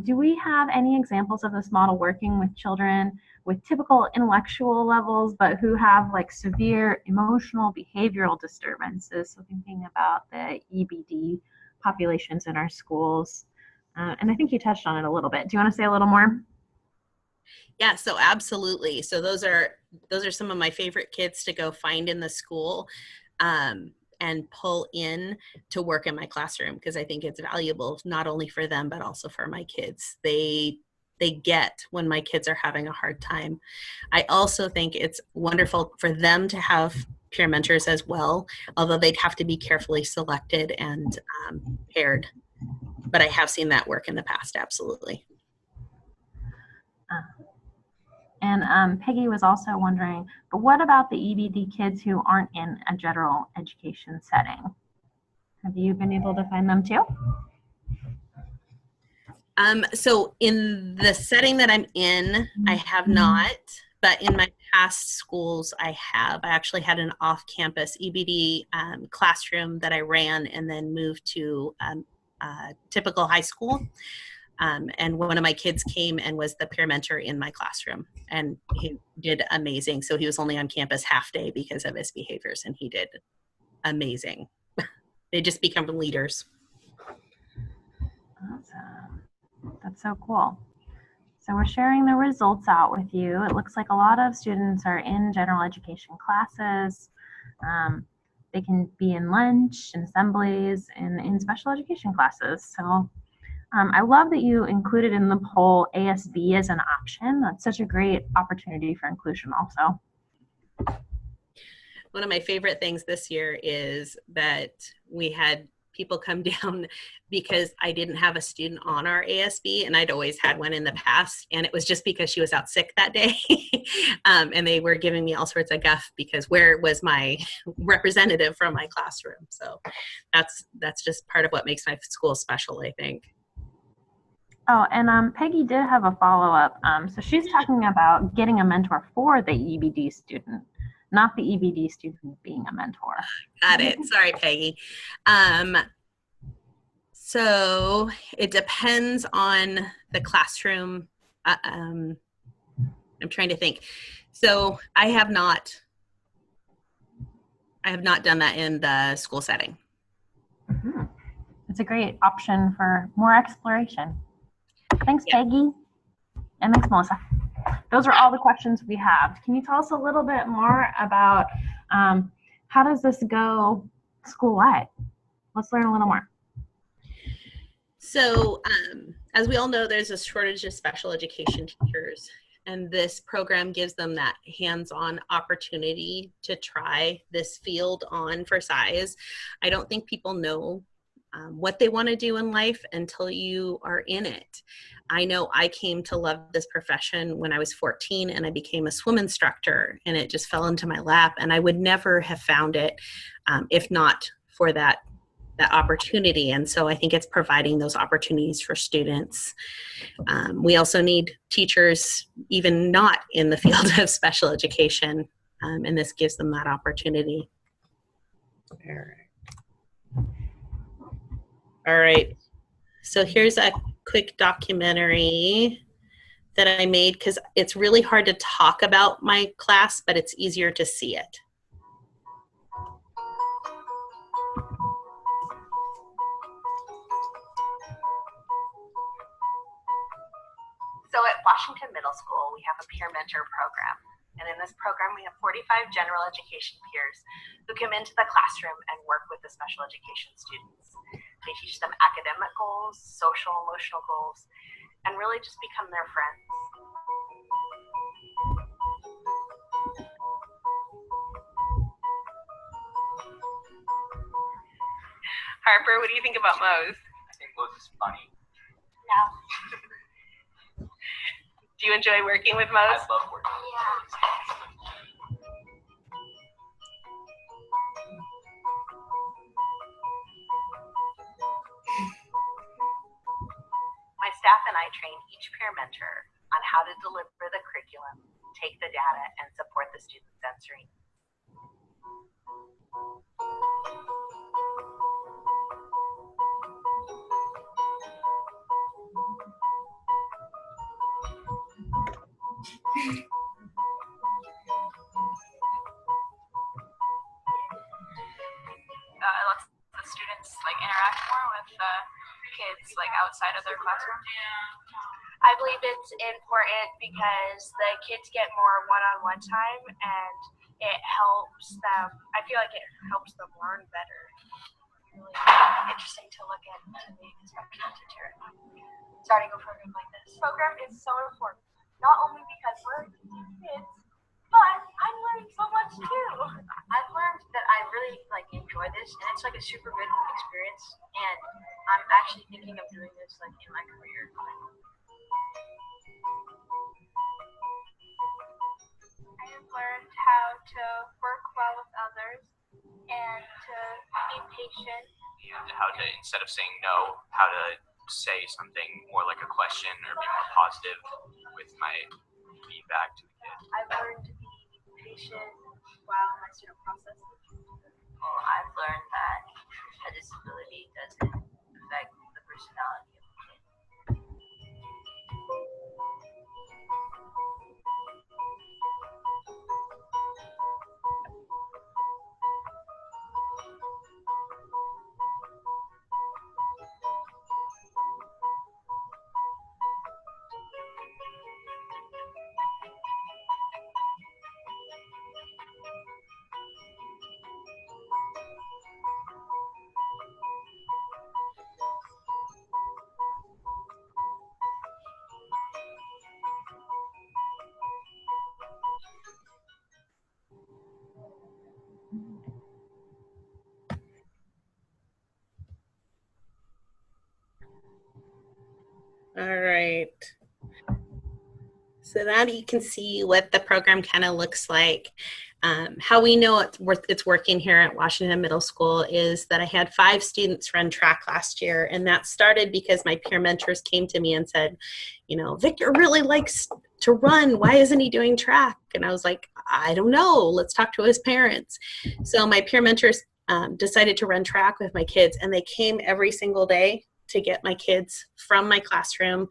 Do we have any examples of this model working with children with typical intellectual levels, but who have like severe emotional behavioral disturbances? So thinking about the EBD populations in our schools. And I think you touched on it a little bit. Do you want to say a little more? Yeah, so absolutely. So those are some of my favorite kids to go find in the school. And pull in to work in my classroom because I think it's valuable not only for them but also for my kids. They get when my kids are having a hard time. I also think it's wonderful for them to have peer mentors as well, although they'd have to be carefully selected and paired. But I have seen that work in the past, absolutely. And Peggy was also wondering, but what about the EBD kids who aren't in a general education setting? Have you been able to find them too? So in the setting that I'm in, I have not, but in my past schools, I have. I actually had an off-campus EBD classroom that I ran and then moved to typical high school. And one of my kids came and was the peer mentor in my classroom, and he did amazing. So he was only on campus half day because of his behaviors, and he did amazing. They just become leaders. Awesome. That's so cool. So we're sharing the results out with you. It looks like a lot of students are in general education classes. They can be in lunch and assemblies and in special education classes. So I love that you included in the poll ASB as an option. That's such a great opportunity for inclusion also. One of my favorite things this year is that we had people come down because I didn't have a student on our ASB, and I'd always had one in the past, and it was just because she was out sick that day. And they were giving me all sorts of guff because where was my representative from my classroom? So that's just part of what makes my school special, I think. Oh, and Peggy did have a follow-up. So she's talking about getting a mentor for the EBD student, not the EBD student being a mentor. Got it. Sorry, Peggy. So it depends on the classroom. I'm trying to think. So I have not done that in the school setting. Mm-hmm. It's a great option for more exploration. Thanks, Peggy. And thanks, Melissa. Those are all the questions we have. Can you tell us a little bit more about how does this go school-wide? Let's learn a little more. So as we all know, there's a shortage of special education teachers, and this program gives them that hands-on opportunity to try this field on for size. I don't think people know what they want to do in life until you are in it. I know I came to love this profession when I was 14 and I became a swim instructor, and it just fell into my lap, and I would never have found it if not for that opportunity. And so I think it's providing those opportunities for students. We also need teachers even not in the field of special education, and this gives them that opportunity. All right, so here's a quick documentary that I made because it's really hard to talk about my class, but it's easier to see it. So at Washington Middle School, we have a peer mentor program. And in this program, we have 45 general education peers who come into the classroom and work with the special education students. They teach them academic goals, social, emotional goals, and really just become their friends. Harper, what do you think about Mose? I think Mose is funny. No. Do you enjoy working with I Mose? love working with Mose. My staff and I train each peer mentor on how to deliver the curriculum, take the data, and support the student sensory. Lets the students like interact more with the kids like outside of their classroom? I believe it's important because the kids get more one-on-one time and it helps them, I feel like it helps them learn better. Really interesting to look at to being a special teacher, starting a program like this. This program is so important, not only because we're teaching kids, but I'm learning so much too. I've learned that I really enjoy this, and it's like a super good experience, and I'm actually thinking of doing this in my career. I have learned how to work well with others and to be patient. And how to, instead of saying no, how to say something more like a question or be more positive with my feedback to the kid. I've learned to be patient while my student process. Well, I've learned that a disability doesn't affect the personality of the kid. All right. So now you can see what the program kind of looks like. How we know it's working here at Washington Middle School is that I had 5 students run track last year, and that started because my peer mentors came to me and said, you know, Victor really likes to run. Why isn't he doing track? And I was like, I don't know. Let's talk to his parents. So my peer mentors decided to run track with my kids, and they came every single day to get my kids from my classroom,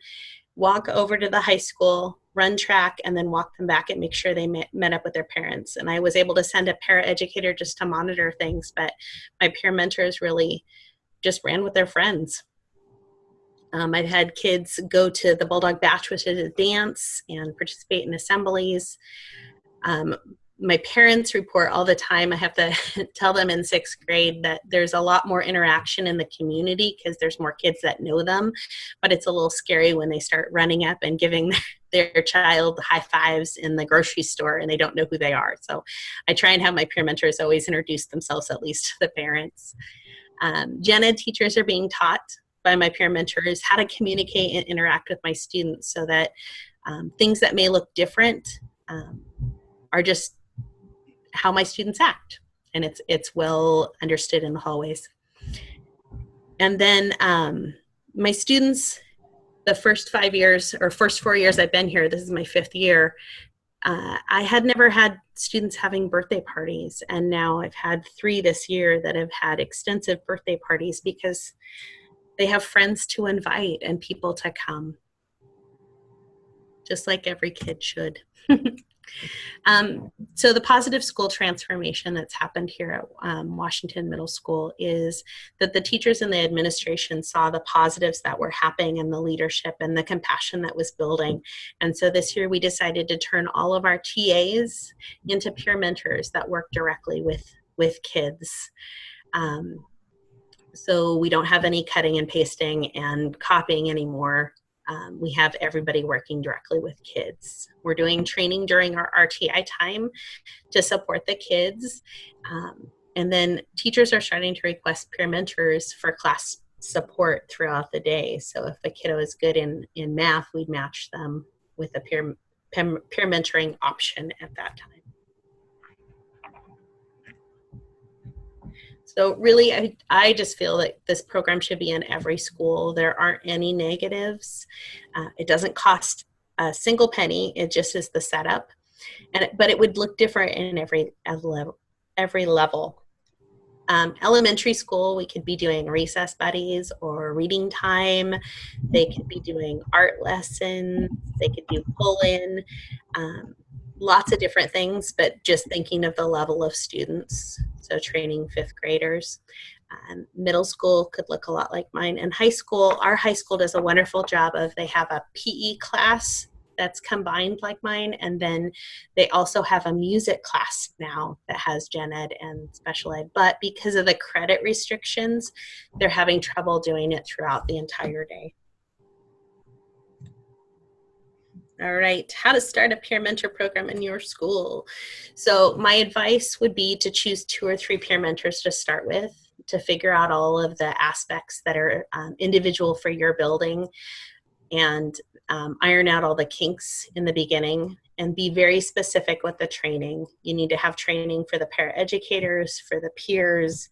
walk over to the high school, run track, and then walk them back and make sure they met up with their parents. And I was able to send a paraeducator just to monitor things, but my peer mentors really just ran with their friends. I've had kids go to the Bulldog Bash, which is a dance, and participate in assemblies. My parents report all the time. I have to tell them in 6th grade that there's a lot more interaction in the community because there's more kids that know them, but it's a little scary when they start running up and giving their child high fives in the grocery store and they don't know who they are. So I try and have my peer mentors always introduce themselves, at least to the parents. Gen Ed teachers are being taught by my peer mentors how to communicate and interact with my students so that things that may look different are just how my students act, and it's well understood in the hallways. And then my students, the first 4 years I've been here, this is my 5th year, I had never had students having birthday parties, and now I've had 3 this year that have had extensive birthday parties because they have friends to invite and people to come, just like every kid should. So the positive school transformation that's happened here at Washington Middle School is that the teachers and the administration saw the positives that were happening in the leadership and the compassion that was building. And so this year we decided to turn all of our TAs into peer mentors that work directly with kids. So we don't have any cutting and pasting and copying anymore. We have everybody working directly with kids. We're doing training during our RTI time to support the kids. And then teachers are starting to request peer mentors for class support throughout the day. So if a kiddo is good in math, we'd match them with a peer mentoring option at that time. So really, I just feel that this program should be in every school. There aren't any negatives. It doesn't cost a single penny. It just is the setup. But it would look different in every level. Elementary school, we could be doing recess buddies or reading time. They could be doing art lessons. They could do pull-in. Lots of different things, but just thinking of the level of students. So training 5th graders. Middle school could look a lot like mine. And high school, our high school does a wonderful job of, they have a PE class that's combined like mine, and then they also have a music class now that has gen ed and special ed. But because of the credit restrictions, they're having trouble doing it throughout the entire day. All right, how to start a peer mentor program in your school. So my advice would be to choose 2 or 3 peer mentors to start with, to figure out all of the aspects that are individual for your building, and iron out all the kinks in the beginning, and be very specific with the training. You need to have training for the paraeducators, for the peers,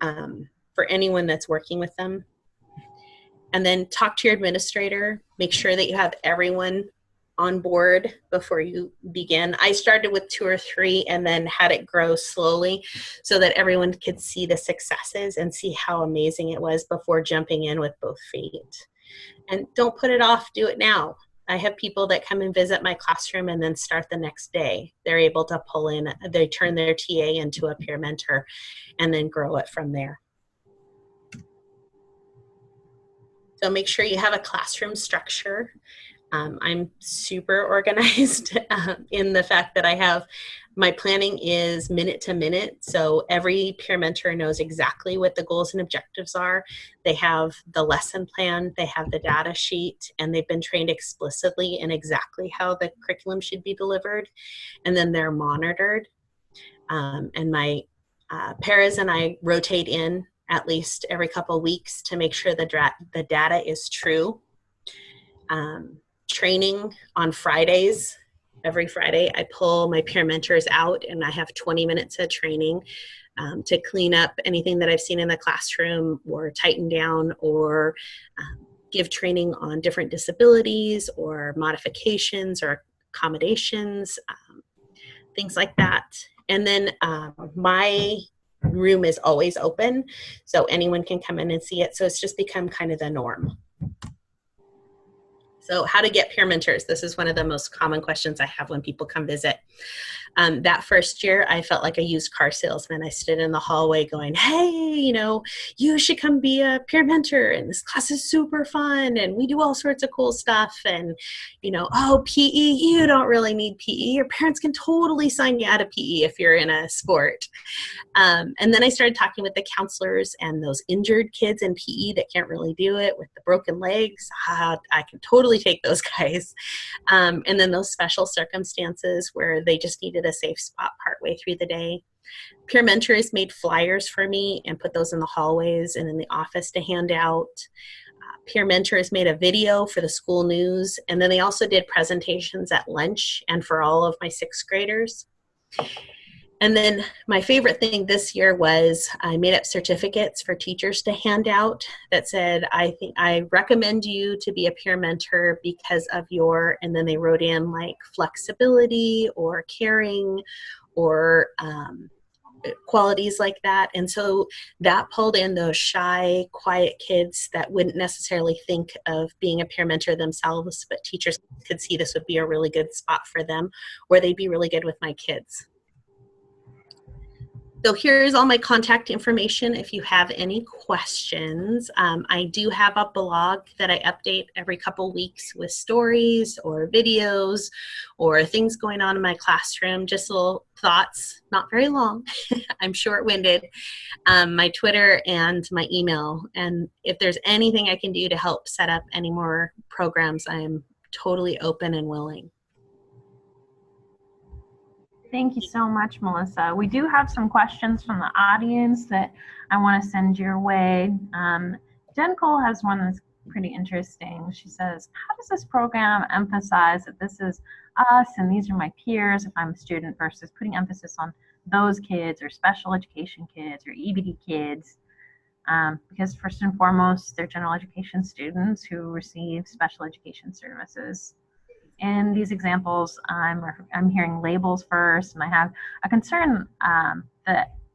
for anyone that's working with them. And then talk to your administrator. Make sure that you have everyone on board before you begin. I started with 2 or 3 and then had it grow slowly so that everyone could see the successes and see how amazing it was before jumping in with both feet. And don't put it off, do it now. I have people that come and visit my classroom and then start the next day. They're able to pull in, they turn their TA into a peer mentor and then grow it from there. So make sure you have a classroom structure. I'm super organized in the fact that I have, my planning is minute to minute. So every peer mentor knows exactly what the goals and objectives are. They have the lesson plan, they have the data sheet, and they've been trained explicitly in exactly how the curriculum should be delivered. And then they're monitored. And my paras and I rotate in at least every couple of weeks to make sure the data is true. Training on Fridays. Every Friday I pull my peer mentors out and I have 20 minutes of training to clean up anything that I've seen in the classroom or tighten down, or give training on different disabilities or modifications or accommodations, things like that. And then my room is always open, so anyone can come in and see it. So it's just become kind of the norm. So how to get peer mentors. This is one of the most common questions I have when people come visit. That first year, I felt like a used car salesman. I stood in the hallway going, hey, you know, you should come be a peer mentor, and this class is super fun, and we do all sorts of cool stuff, and, you know, oh, PE, you don't really need PE. Your parents can totally sign you out of PE if you're in a sport. And then I started talking with the counselors and those injured kids in PE that can't really do it with the broken legs. I can totally take those guys. And then those special circumstances where they just needed a safe spot partway through the day. Peer mentors made flyers for me and put those in the hallways and in the office to hand out. Peer mentors made a video for the school news, and then they also did presentations at lunch and for all of my 6th graders. And then my favorite thing this year was I made up certificates for teachers to hand out that said, I recommend you to be a peer mentor because of your, and then they wrote in like flexibility or caring or qualities like that. And so that pulled in those shy, quiet kids that wouldn't necessarily think of being a peer mentor themselves, but teachers could see this would be a really good spot for them, where they'd be really good with my kids. So here's all my contact information if you have any questions. I do have a blog that I update every couple weeks with stories or videos or things going on in my classroom, just little thoughts, not very long. I'm short-winded. My Twitter and my email. And if there's anything I can do to help set up any more programs, I'm totally open and willing. Thank you so much, Melissa. We do have some questions from the audience that I want to send your way. Jen Cole has one that's pretty interesting. She says, how does this program emphasize that this is us and these are my peers if I'm a student, versus putting emphasis on those kids or special education kids or EBD kids? Because first and foremost, they're general education students who receive special education services. In these examples, I'm hearing labels first, and I have a concern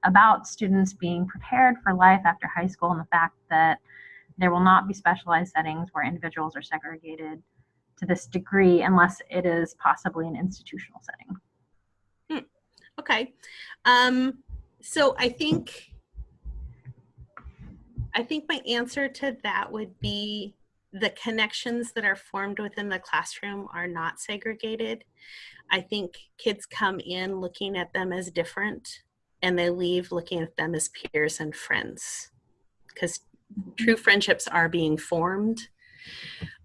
about students being prepared for life after high school, and the fact that there will not be specialized settings where individuals are segregated to this degree unless it is possibly an institutional setting. Okay. So I think my answer to that would be the connections that are formed within the classroom are not segregated. I think kids come in looking at them as different, and they leave looking at them as peers and friends, because true friendships are being formed.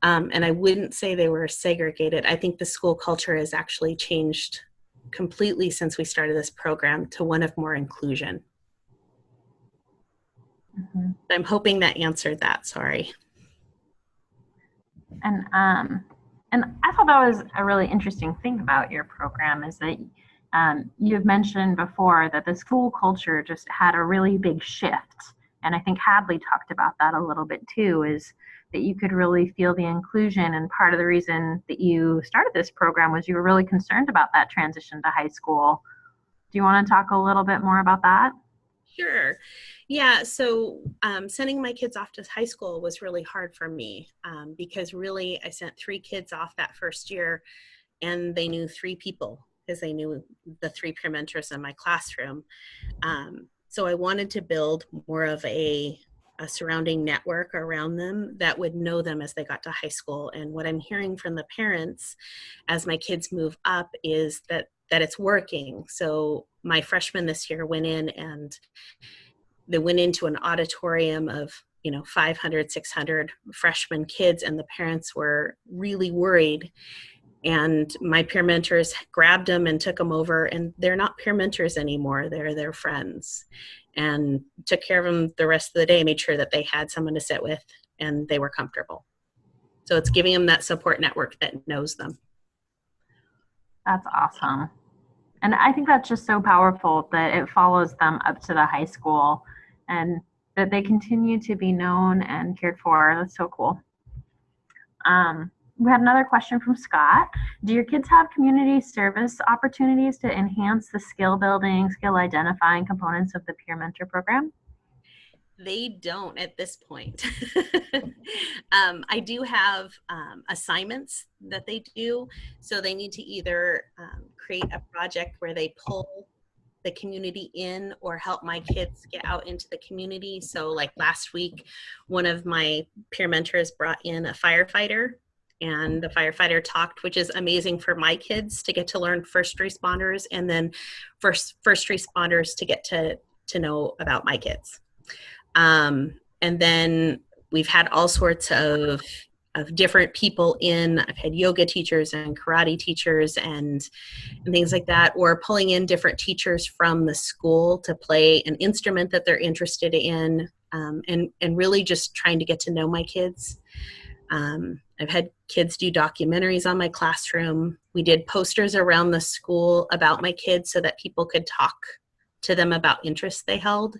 And I wouldn't say they were segregated. I think the school culture has actually changed completely since we started this program to one of more inclusion. Mm-hmm. I'm hoping that answered that. Sorry. And I thought that was a really interesting thing about your program is that you've mentioned before that the school culture just had a really big shift. And I think Hadley talked about that a little bit too, is that you could really feel the inclusion. And part of the reason that you started this program was you were really concerned about that transition to high school. Do you want to talk a little bit more about that? Sure. Yeah, so sending my kids off to high school was really hard for me because really I sent 3 kids off that first year, and they knew 3 people because they knew the 3 peer mentors in my classroom. So I wanted to build more of a surrounding network around them that would know them as they got to high school. And what I'm hearing from the parents as my kids move up is that it's working. So my freshmen this year went in, and they went into an auditorium of 500, 600 freshman kids, and the parents were really worried. And my peer mentors grabbed them and took them over, and they're not peer mentors anymore. They're their friends, and took care of them the rest of the day, made sure that they had someone to sit with and they were comfortable. So it's giving them that support network that knows them. That's awesome. And I think that's just so powerful that it follows them up to the high school and that they continue to be known and cared for. That's so cool. We had another question from Scott. Do your kids have community service opportunities to enhance the skill building, skill identifying components of the peer mentor program? They don't at this point. I do have assignments that they do. So they need to either create a project where they pull the community in or help my kids get out into the community. So like last week, one of my peer mentors brought in a firefighter, and the firefighter talked, which is amazing for my kids to get to learn first responders, and then first responders to get to know about my kids. And then we've had all sorts of different people in. I've had yoga teachers and karate teachers and things like that, or pulling in different teachers from the school to play an instrument that they're interested in, and really just trying to get to know my kids. I've had kids do documentaries on my classroom. We did posters around the school about my kids so that people could talk to them about interests they held.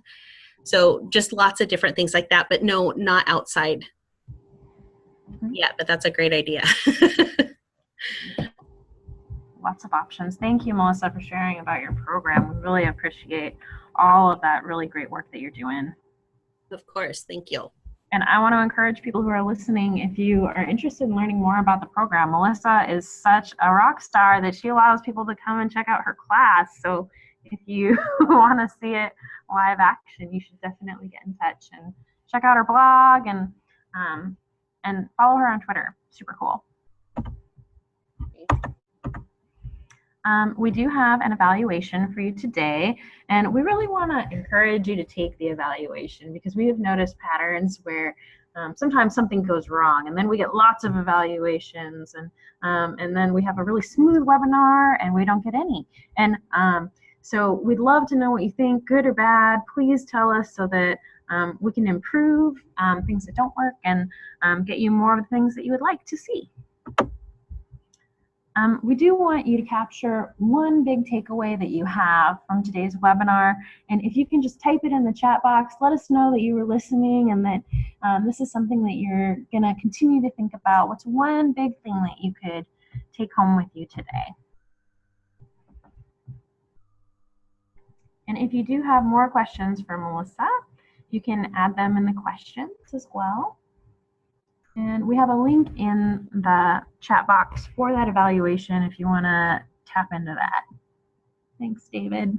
So just lots of different things like that, but no, not outside yet, but that's a great idea. lots of options. Thank you, Melissa, for sharing about your program. We really appreciate all of that really great work that you're doing. Of course, thank you. And I want to encourage people who are listening, if you are interested in learning more about the program, Melissa is such a rock star that she allows people to come and check out her class. So if you want to see it live action, you should definitely get in touch and check out her blog and follow her on Twitter. Super cool. We do have an evaluation for you today, and we really want to encourage you to take the evaluation because we have noticed patterns where sometimes something goes wrong, and then we get lots of evaluations, and then we have a really smooth webinar, and we don't get any. And so we'd love to know what you think, good or bad. Please tell us so that we can improve things that don't work and get you more of the things that you would like to see. We do want you to capture one big takeaway that you have from today's webinar, and if you can just type it in the chat box, let us know that you were listening and that this is something that you're going to continue to think about. What's one big thing that you could take home with you today? And if you do have more questions for Melissa, you can add them in the questions as well. And we have a link in the chat box for that evaluation if you want to tap into that. Thanks, David.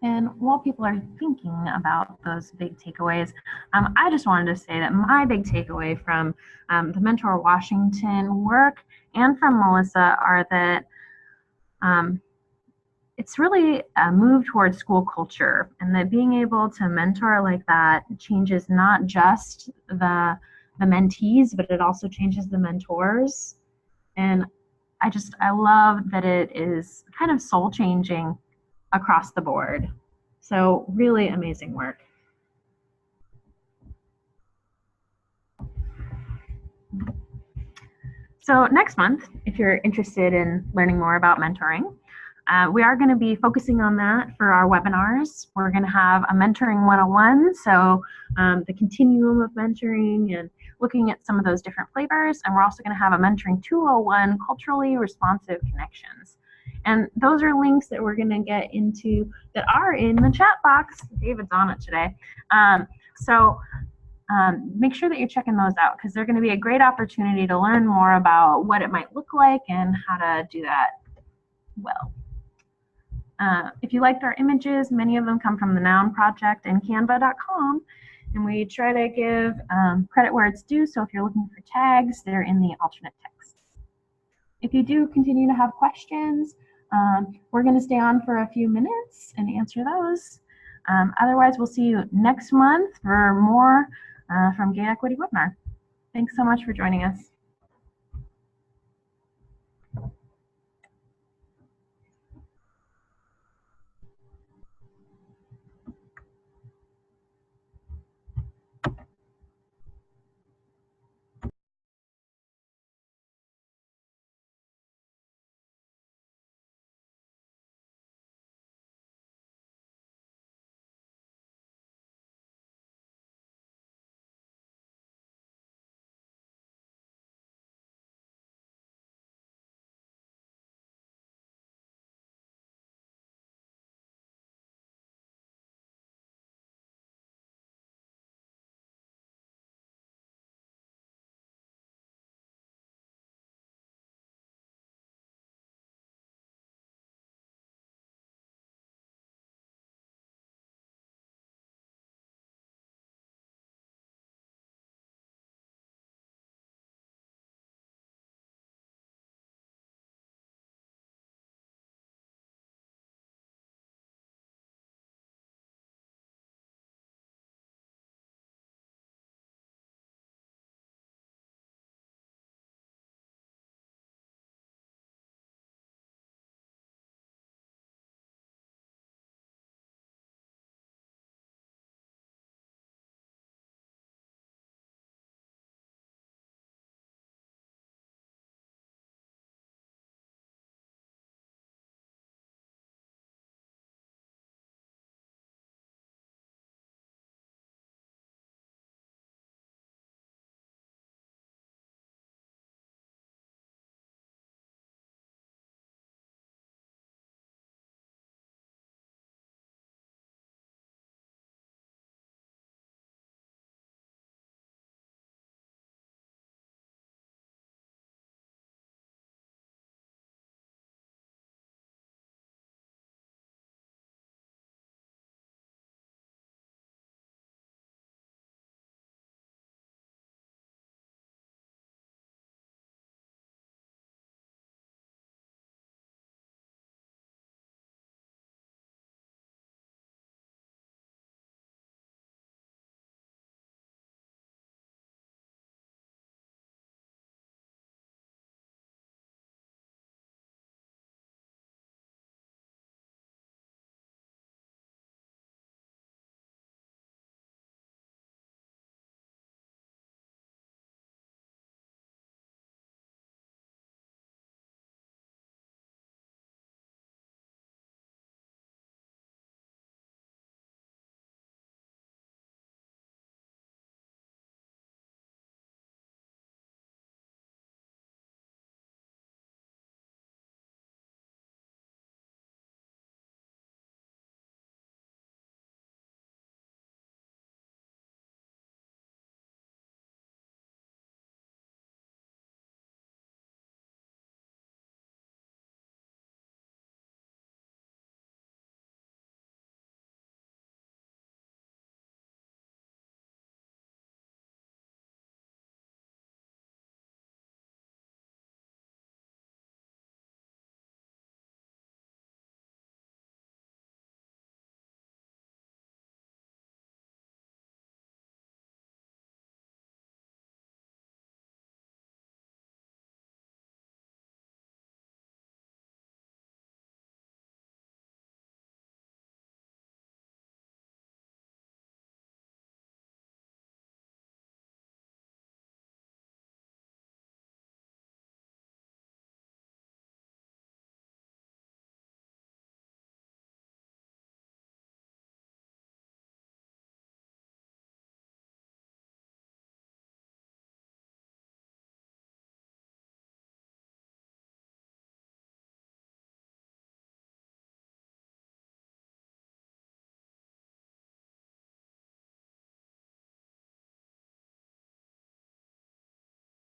And while people are thinking about those big takeaways, I just wanted to say that my big takeaway from the Mentor Washington work and from Melissa are that it's really a move towards school culture, and that being able to mentor like that changes not just the mentees, but it also changes the mentors. And I love that it is kind of soul changing across the board. So really amazing work. So next month, if you're interested in learning more about mentoring, we are going to be focusing on that for our webinars. We're going to have a mentoring 101, so the continuum of mentoring and looking at some of those different flavors. And we're also going to have a mentoring 201, culturally responsive connections. And those are links that we're going to get into that are in the chat box. David's on it today. Make sure that you're checking those out because they're going to be a great opportunity to learn more about what it might look like and how to do that well. If you liked our images, many of them come from the Noun Project and canva.com, and we try to give credit where it's due, so if you're looking for tags, they're in the alternate text. If you do continue to have questions, we're going to stay on for a few minutes and answer those. Otherwise, we'll see you next month for more from Gay Equity Webinar. Thanks so much for joining us.